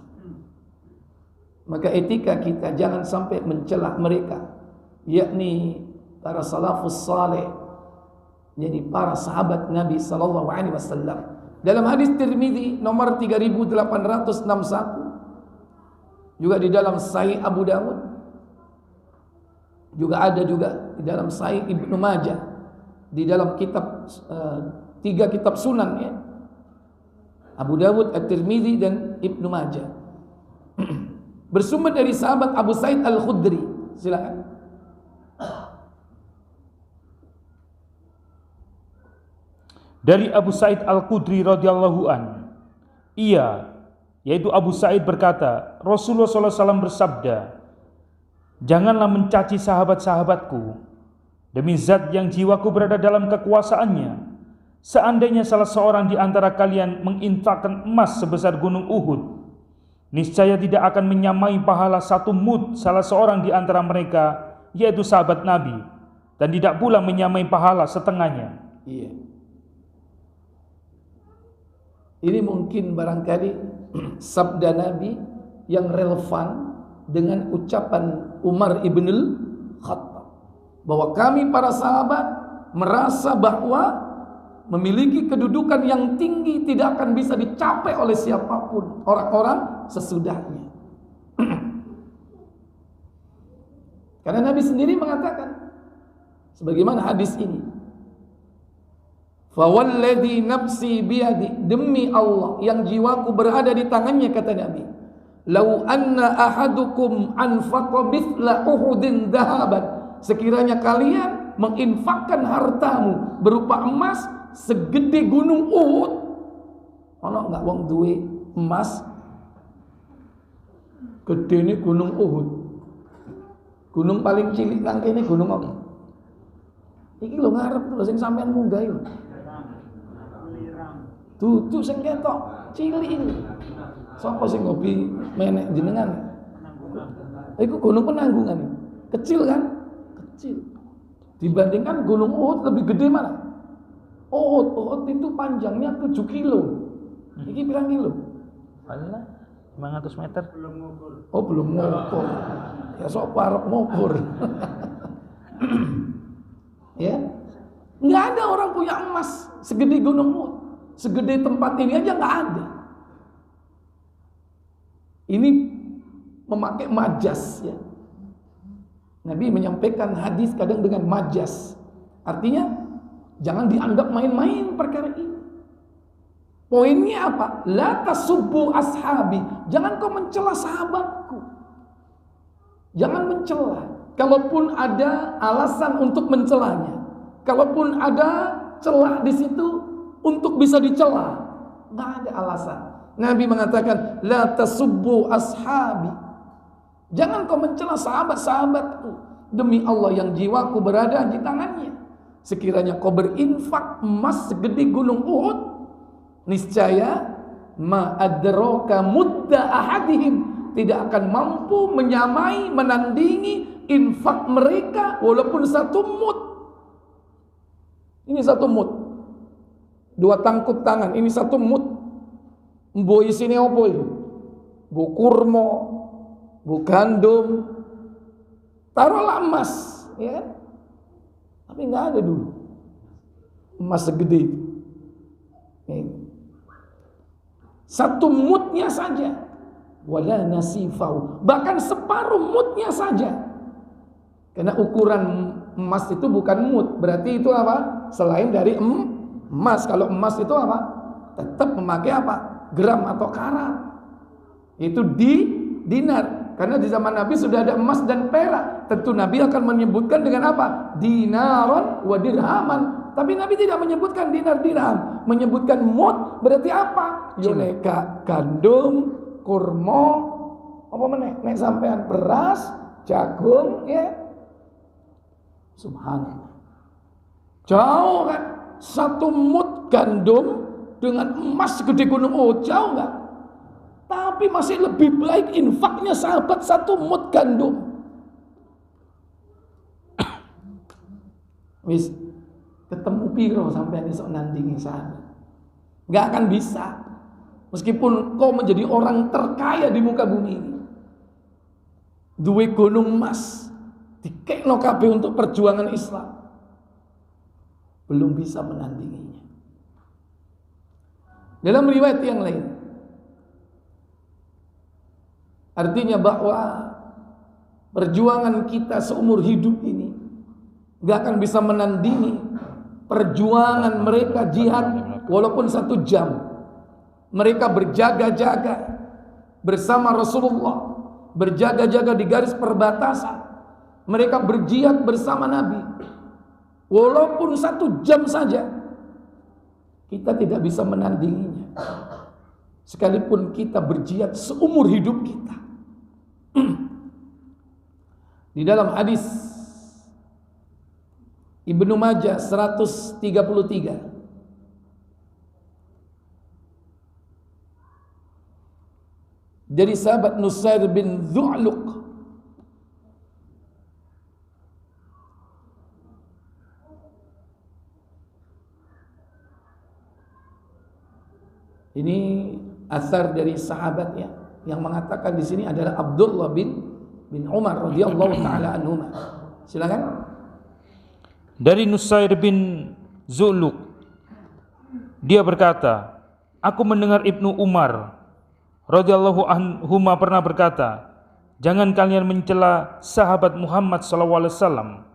Maka etika kita jangan sampai mencela mereka, yakni para salafus saleh, jadi para sahabat Nabi sallallahu alaihi wasallam. Dalam hadis Tirmizi nomor 3861, juga di dalam Sahih Abu Dawud, juga ada juga di dalam Sahih Ibnu Majah, di dalam kitab 3 kitab sunan ya, Abu Dawud, At-Tirmizi dan Ibnu Majah. bersumber dari sahabat Abu Sa'id Al-Khudri. Silakan. Dari Abu Sa'id Al-Khudri radhiyallahu an, yaitu Abu Sa'id berkata, Rasulullah SAW bersabda, janganlah mencaci sahabat-sahabatku, demi zat yang jiwaku berada dalam kekuasaannya. Seandainya salah seorang di antara kalian menginfakkan emas sebesar gunung Uhud, niscaya tidak akan menyamai pahala satu mud salah seorang di antara mereka, yaitu sahabat Nabi, dan tidak pula menyamai pahala setengahnya. Iya. Ini mungkin barangkali sabda Nabi yang relevan dengan ucapan Umar ibn Khattab, bahwa kami para sahabat merasa bahwa memiliki kedudukan yang tinggi tidak akan bisa dicapai oleh siapapun orang-orang sesudahnya. Karena Nabi sendiri mengatakan sebagaimana hadis ini, fawalladzi nafsi biyadi, demi Allah yang jiwaku berada di tangannya, kata Nabi, lau anna ahadukum anfaqa mithla uhudin dhahaban, sekiranya kalian menginfakkan hartamu berupa emas segede gunung Uhud. Ono enggak wong duwe emas gedene gunung Uhud? Gunung paling cilik nang kene gunung apa? Iki lho ngarep lho sing sampean munggah lho. Dudu sing ketok cilik iki. Sapa sing ngopi menek jenengan? Iku gunung Penanggungan. Kecil kan? Kecil. Dibandingkan gunung Uhud lebih gede mana? Uhud itu panjangnya 7 kilo. Ini berapa kilo? Alah, 500 meter. Belum ngukur. Oh, belum ngukur. Ya sok parok ngukur. Ya. Enggak ada orang punya emas segede gunung Uhud. Segede tempat ini aja enggak ada. Ini memakai majas ya. Nabi menyampaikan hadis kadang dengan majas. Artinya jangan dianggap main-main perkara ini. Poinnya apa? La tasubbu ashabi. Jangan kau mencela sahabatku. Jangan mencela. Kalaupun ada alasan untuk mencelanya, kalaupun ada celah di situ untuk bisa dicela, nggak ada alasan. Nabi mengatakan, la tasubbu ashabi. Jangan kau mencela sahabat-sahabatku. Demi Allah yang jiwaku berada di tangannya, sekiranya kau berinfak emas segede gunung Uhud, niscaya ma adraka mudda ahadihim, tidak akan mampu menyamai, menandingi infak mereka walaupun satu mud. Ini satu mud, 2 tangkup tangan, ini satu mud. Mbo isine opo iki? Mbo kurma, mbo gandum, taruhlah emas, ya kan? Tapi nggak ada dulu emas segede itu. Satu mudnya saja, wala nasifau, bahkan separuh mudnya saja. Karena ukuran emas itu bukan mud, berarti itu apa? Selain dari emas. Kalau emas itu apa? Tetap memakai apa? Gram atau karat. Itu dinar. Karena di zaman Nabi sudah ada emas dan perak. Tentu Nabi akan menyebutkan dengan apa? Dinaron wa dirhaman. Tapi Nabi tidak menyebutkan dinar dirham, menyebutkan mud. Berarti apa? Yoneka gandum, kurma, apa meneh? Nek sampean beras, jagung, ya. Subhanallah. Jauh kan? Satu mud gandum dengan emas segede gunung Uhud, jauh enggak? Tapi masih lebih baik infaknya sahabat satu mud gandum. Wis ketemu piro sampai esok nandingi sahabat. Enggak akan bisa. Meskipun kau menjadi orang terkaya di muka bumi ini, duwe gunung emas, dikekno kabeh untuk perjuangan Islam, belum bisa menandinginya. Dalam riwayat yang lain, artinya bahwa perjuangan kita seumur hidup ini gak akan bisa menandingi perjuangan mereka jihad walaupun 1 jam. Mereka berjaga-jaga bersama Rasulullah berjaga-jaga di garis perbatasan. Mereka berjihad bersama Nabi. Walaupun 1 jam saja, kita tidak bisa menandinginya. Sekalipun kita berjihad seumur hidup kita. Di dalam hadis Ibnu Majah 133, dari sahabat Nusair bin Zu'luq, ini asar dari sahabatnya yang mengatakan di sini adalah Abdullah bin Umar radhiyallahu taala anhuma. Silakan. Dari Nusair bin Zu'luq, dia berkata, aku mendengar Ibnu Umar radhiyallahu anhuma pernah berkata, jangan kalian mencela sahabat Muhammad SAW.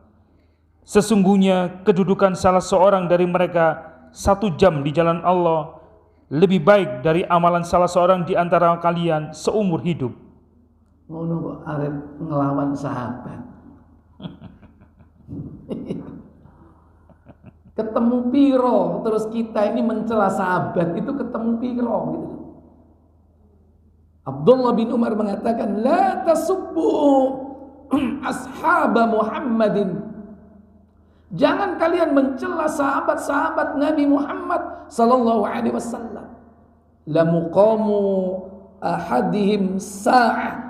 Sesungguhnya kedudukan salah seorang dari mereka 1 jam di jalan Allah lebih baik dari amalan salah seorang di antara kalian seumur hidup. Ngono kok arep ngelawan sahabat. Ketemu piro terus kita ini mencela sahabat itu ketemu piro gitu. Abdullah bin Umar mengatakan, la tasubbu ashab Muhammadin. Jangan kalian mencela sahabat-sahabat Nabi Muhammad sallallahu alaihi wasallam. La muqamu ahadihim sa'ah.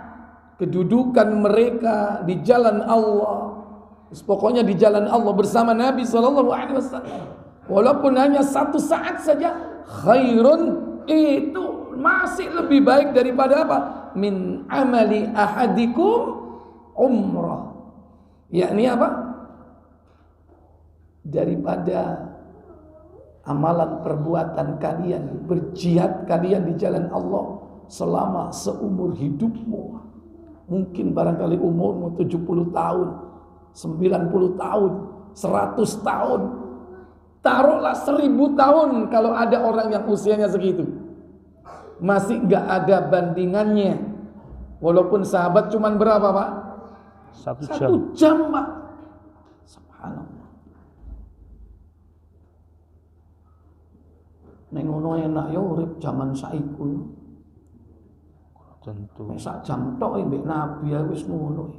Kedudukan mereka di jalan Allah, pokoknya di jalan Allah bersama Nabi sallallahu alaihi wasallam, walaupun hanya 1 saat saja, khairun, itu masih lebih baik daripada apa? Min amali ahadikum umrah. Yakni apa? Daripada amalan perbuatan kalian, berjihad kalian di jalan Allah selama seumur hidupmu. Mungkin barangkali umurmu 70 tahun, 90 tahun, 100 tahun. Taruhlah 1000 tahun kalau ada orang yang usianya segitu. Masih gak ada bandingannya. Walaupun sahabat cuman berapa, Pak? 1 jam. 1 jam, Pak. Subhanallah. Nek ngono enak ya urip zaman saiku. Tentu. Sak jam tok mbek Nabi wis ngono.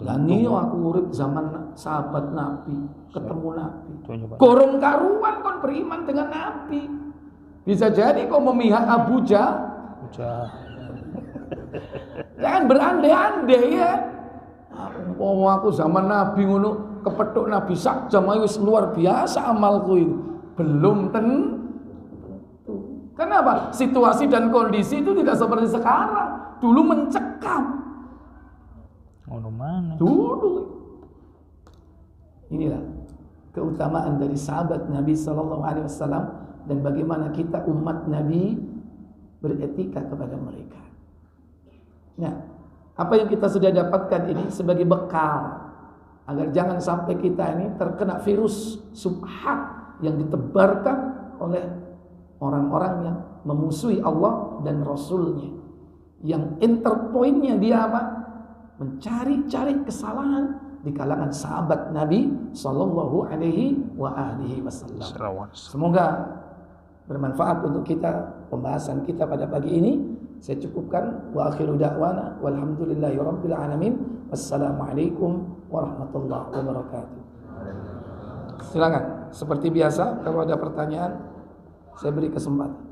Lah Tentu. niku aku urip zaman sahabat Nabi, ketemu Nabi. Pak. Gorong karuan kon beriman dengan Nabi. Bisa jadi kau memihak Abu Jahal. Jangan berandai-andai ya. Umpama aku zaman Nabi ngono, kepethuk Nabi sak jam wis luar biasa amalku itu. Belum tentu. Kenapa? Situasi dan kondisi itu tidak seperti sekarang. Dulu mencekam. Ono mana? Dulu. Inilah keutamaan dari sahabat Nabi sallallahu alaihi wasallam dan bagaimana kita umat Nabi beretika kepada mereka. Nah, apa yang kita sudah dapatkan ini sebagai bekal agar jangan sampai kita ini terkena virus subhat yang ditebarkan oleh orang-orang yang memusuhi Allah dan Rasulnya, yang interpointnya dia apa? Mencari-cari kesalahan di kalangan sahabat Nabi sallallahu alaihi wasallam. Semoga bermanfaat untuk kita pembahasan kita pada pagi ini. Saya cukupkan. Wa akhiru da'wana walhamdulillahi rabbil alamin. Wassalamualaikum warahmatullahi wabarakatuh. Silakan. Seperti biasa kalau ada pertanyaan saya beri kesempatan.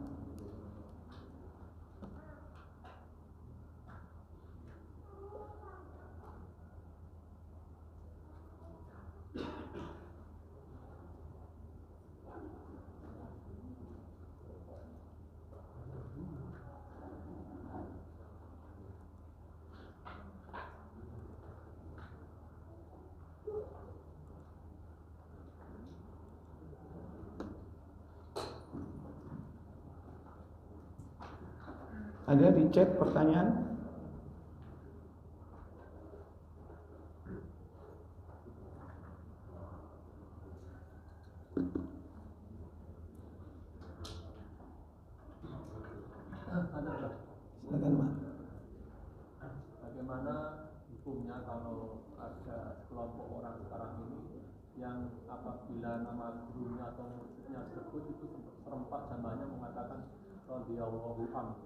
Ada di chat pertanyaan? Silakan, Pak. hukumnya kalau ada kelompok orang sekarang ini yang apabila nama gurunya atau muridnya sebut itu serempak jamaahnya mengatakan radhiyallahu anhu.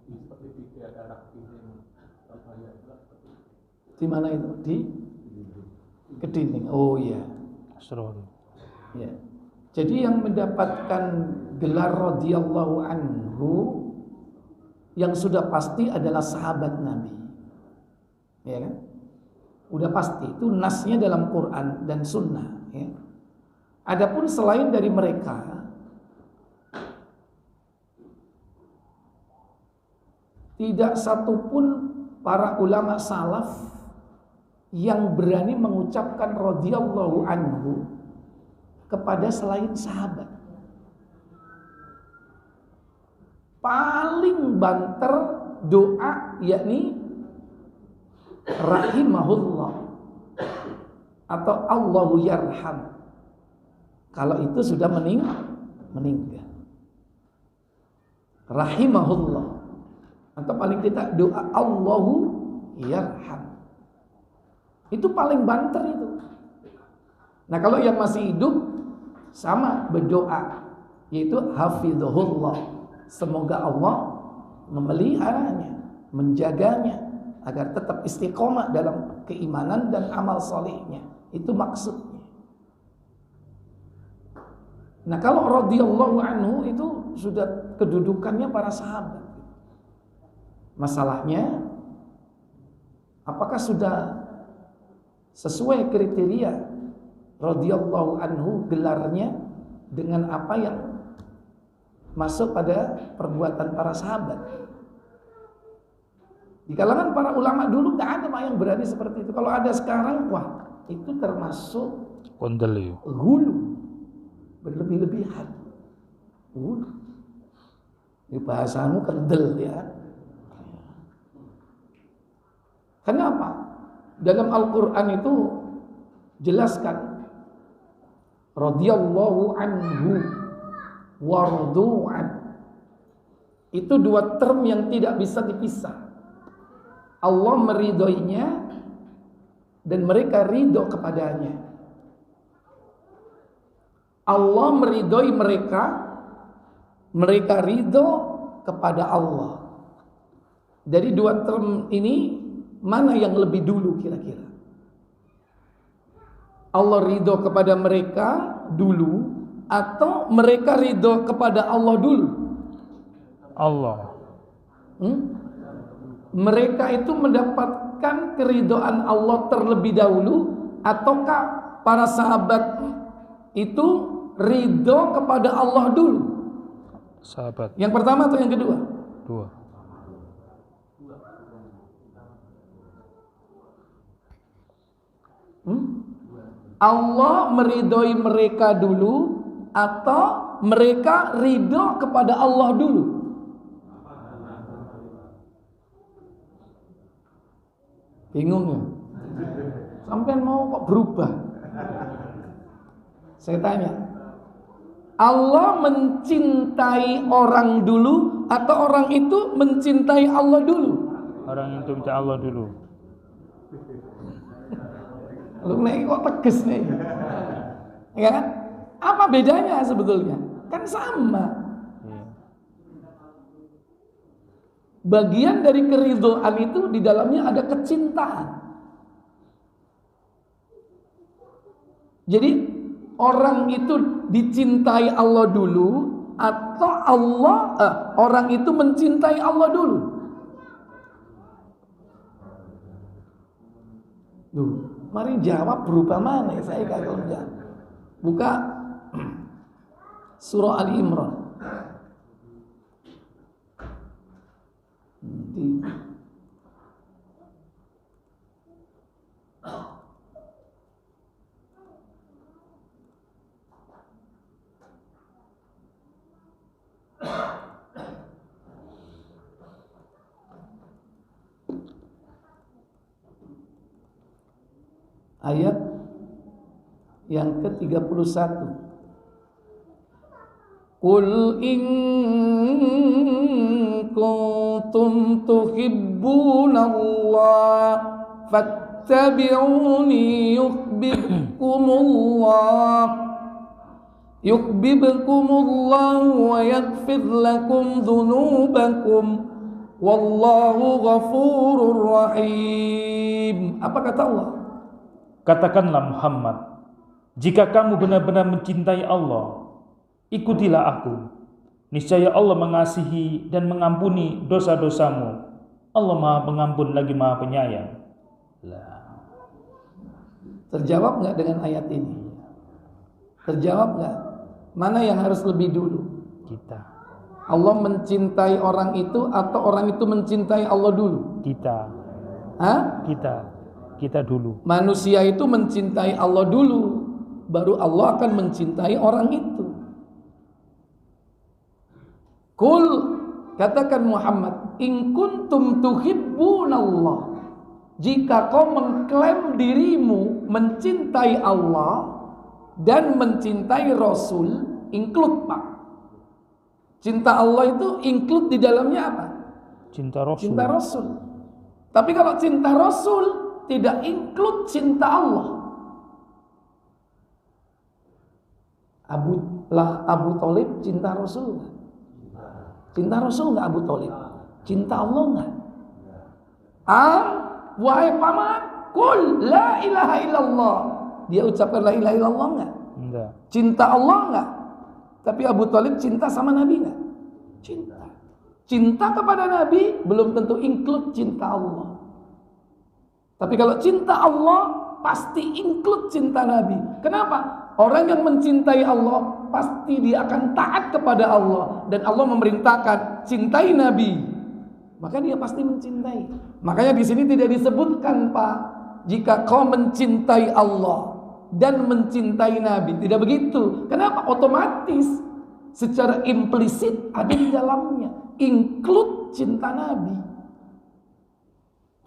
Seperti di daerah Kedinding Surabaya itu seperti itu. Di mana itu? Di Kedinding. Oh iya. Ya. Jadi yang mendapatkan gelar radhiyallahu anhu yang sudah pasti adalah sahabat Nabi. Ya kan? Udah pasti itu nasnya dalam Quran dan Sunnah. Ya. Adapun selain dari mereka, tidak satupun para ulama salaf yang berani mengucapkan radhiyallahu anhu kepada selain sahabat. Paling banter doa yakni rahimahullah atau Allahu yarham. Kalau itu sudah meninggal. Rahimahullah atau paling tidak doa Allahu yarham. Itu paling banter itu. Nah, kalau yang masih hidup sama berdoa yaitu hafizahullah, semoga Allah memeliharanya, menjaganya agar tetap istiqomah dalam keimanan dan amal solehnya. Itu maksudnya. Nah, kalau radhiyallahu anhu itu sudah kedudukannya para sahabat. Masalahnya apakah sudah sesuai kriteria radhiyallahu anhu gelarnya dengan apa yang masuk pada perbuatan para sahabat. Di kalangan para ulama dulu nggak ada yang berani seperti itu. Kalau ada sekarang, wah itu termasuk hulu, berlebih-lebihan. Ini bahasamu kendel ya. Kenapa? Dalam Al-Quran itu jelaskan radhiyallahu anhu wardu'an. Itu dua term yang tidak bisa dipisah. Allah meridhoinya dan mereka ridho kepadanya. Allah meridhoi mereka, mereka ridho kepada Allah. Dari dua term ini mana yang lebih dulu kira-kira? Allah ridho kepada mereka dulu atau mereka ridho kepada Allah dulu? Allah. Mereka itu mendapatkan keridhaan Allah terlebih dahulu ataukah para sahabat itu ridho kepada Allah dulu? Sahabat. Yang pertama atau yang kedua? Dua. Allah meridhoi mereka dulu atau mereka ridho kepada Allah dulu? Bingung ya? Sampai mau kok berubah? Saya tanya, Allah mencintai orang dulu atau orang itu mencintai Allah dulu? Orang itu minta Allah dulu. Lu nih kok tegas nih? Ya kan? Apa bedanya sebetulnya? Kan sama. Bagian dari keridhaan itu di dalamnya ada kecintaan. Jadi orang itu dicintai Allah dulu atau orang itu mencintai Allah dulu? Duh, mari jawab berubah mana ya, saya gagal menjawab. Buka surah Ali Imran. Ayat yang ke-31. Qul in kuntum tuhibbunallah fattabi'uni yuhibbukumullah wa yaghfir lakum dhunubakum wallahu ghafurur rahim. Apa kata Allah? Katakanlah Muhammad, jika kamu benar-benar mencintai Allah, ikutilah aku. Niscaya Allah mengasihi dan mengampuni dosa-dosamu. Allah Maha Pengampun lagi Maha Penyayang. Terjawab nggak dengan ayat ini? Terjawab nggak? Mana yang harus lebih dulu? Kita. Allah mencintai orang itu atau orang itu mencintai Allah dulu? Kita. Hah? Kita dulu. Manusia itu mencintai Allah dulu, baru Allah akan mencintai orang itu. Qul, katakan Muhammad, in kuntum tuhibbunallah, jika kau mengklaim dirimu mencintai Allah dan mencintai Rasul, include Pak. Cinta Allah itu include di dalamnya apa? Cinta Rasul. Cinta Rasul. Tapi kalau cinta Rasul tidak include cinta Allah. Abu Thalib cinta Rasul nggak? Cinta Rasul nggak Abu Thalib? Cinta Allah nggak? Wahai paman, qul la ilaha illallah. Dia ucapkan la ilaha illallah nggak? Enggak. Cinta Allah nggak? Tapi Abu Thalib cinta sama Nabi nggak? Cinta. Cinta kepada Nabi belum tentu include cinta Allah. Tapi kalau cinta Allah pasti include cinta Nabi. Kenapa? Orang yang mencintai Allah pasti dia akan taat kepada Allah, dan Allah memerintahkan cintai Nabi, maka dia pasti mencintai. Makanya di sini tidak disebutkan, Pak, jika kau mencintai Allah dan mencintai Nabi, tidak begitu. Kenapa? Otomatis secara implisit ada di dalamnya include cinta Nabi.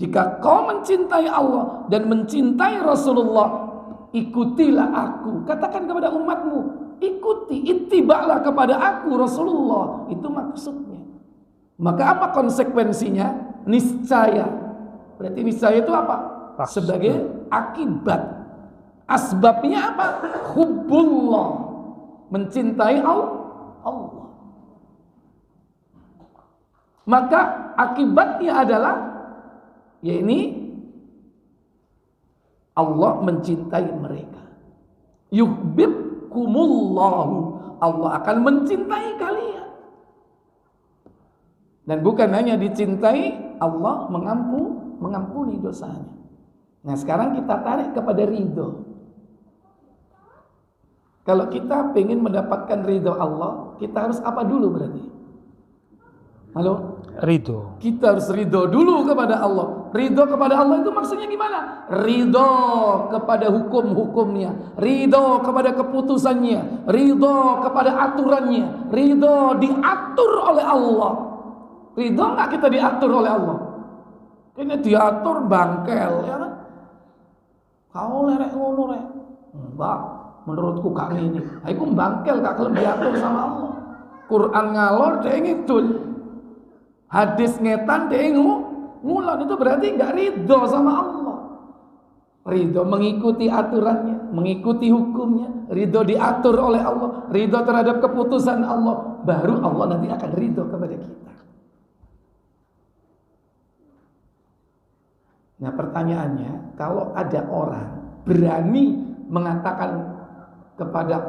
Jika kau mencintai Allah dan mencintai Rasulullah, ikutilah aku. Katakan kepada umatmu, ikuti, ittiba'lah kepada aku Rasulullah. Itu maksudnya. Maka apa konsekuensinya? Niscaya. Berarti niscaya itu apa? Sebagai akibat. Asbabnya apa? Hubbullah, mencintai Allah. Maka akibatnya adalah, yakni Allah mencintai mereka. Yuhibbukumullahu, Allah akan mencintai kalian. Dan bukan hanya dicintai, Allah mengampuni dosanya. Nah, sekarang kita tarik kepada ridho. Kalau kita ingin mendapatkan ridho Allah, kita harus apa dulu berarti? Halo? Ridho. Kita harus ridho dulu kepada Allah. Ridho kepada Allah itu maksudnya gimana? Ridho kepada hukum-hukumnya, ridho kepada keputusannya, ridho kepada aturannya, ridho diatur oleh Allah. Ridho nggak kita diatur oleh Allah? Kayaknya diatur bangkel, ya kan? Kau lerek ngono rek, mbak, menurutku kak ini, aku bangkel kak kalau diatur sama Allah. Quran ngalor dia ngidul, hadis ngetan dia ngulon, itu berarti nggak ridho sama Allah. Ridho mengikuti aturannya, mengikuti hukumnya, ridho diatur oleh Allah, ridho terhadap keputusan Allah, baru Allah nanti akan ridho kepada kita. Nah, pertanyaannya, kalau ada orang berani mengatakan kepada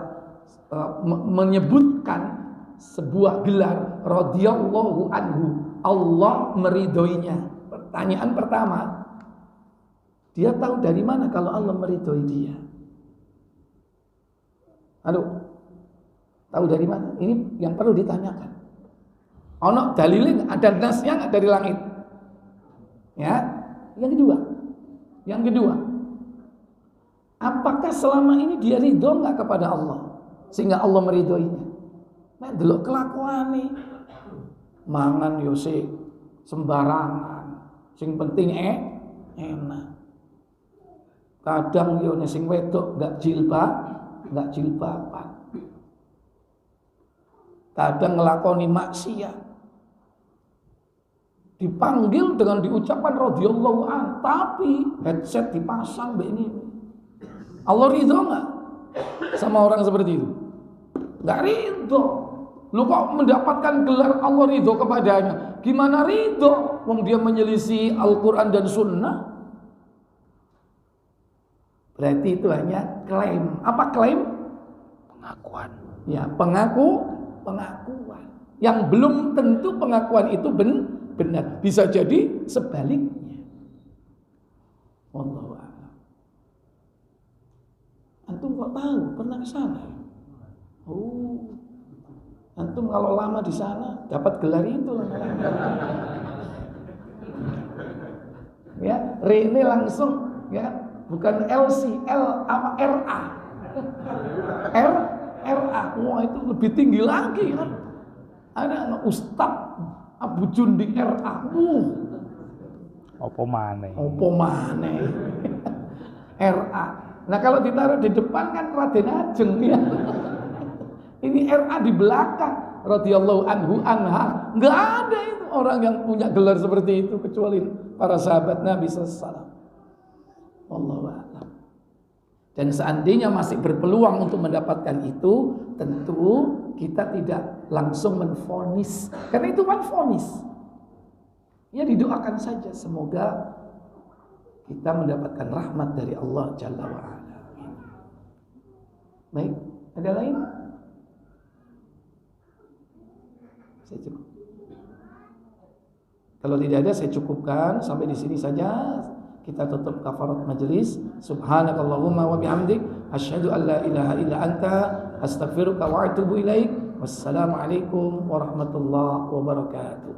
menyebutkan sebuah gelar radhiyallahu anhu, Allah meridhoinya. Pertanyaan pertama, dia tahu dari mana kalau Allah meridhoi dia? Halo, tahu dari mana? Ini yang perlu ditanyakan. Ono dalilin, ada nasnya nggak dari langit? Ya. Yang kedua, apakah selama ini dia ridho nggak kepada Allah sehingga Allah meridhoinya? Nah, delok kelakuane, mangan yo sembarangan, sing penting enak. Kadang yo sing wedok nggak jilbaban. Kadang ngelakoni maksiat. Dipanggil dengan diucapkan radhiyallahu an, tapi headset dipasang begini. Allah ridho nggak sama orang seperti itu? Nggak ridho. Lu kok mendapatkan gelar Allah ridho kepadanya? Gimana ridho? Wong dia menyelisih Al-Quran dan Sunnah. Berarti itu hanya klaim. Apa klaim? Pengakuan. Ya, pengakuan. Yang belum tentu pengakuan itu benar. Bisa jadi sebaliknya. Wallahu a'lam. Antum kok tahu? Pernah ke sana? Oh. Antum kalau lama di sana dapat gelar itu lama-lama. Ya, Rene langsung ya, bukan LC, L apa RA. RA. Wah, itu lebih tinggi lagi kan. Ada Ustaz Abu Jundi RA. Apa maneh? RA. Nah, kalau ditaruh di depan kan Raden Ajeng ya. Ini RA di belakang, radhiyallahu anhu anha. Enggak ada itu orang yang punya gelar seperti itu kecuali para sahabat Nabi sallallahu alaihi wasallam. Wallahu a'lam. Dan seandainya masih berpeluang untuk mendapatkan itu, tentu kita tidak langsung menvonis, karena itu kan vonis. Ya, didoakan saja semoga kita mendapatkan rahmat dari Allah Jalla wa Ala. Baik, ada lain? Saya cukup. Kalau tidak ada saya cukupkan sampai di sini saja. Kita tutup kafarat majelis. Subhanakallahumma wa bihamdik asyhadu an la ilaha illa anta astaghfiruka wa atubu ilaik. Wassalamualaikum warahmatullahi wabarakatuh.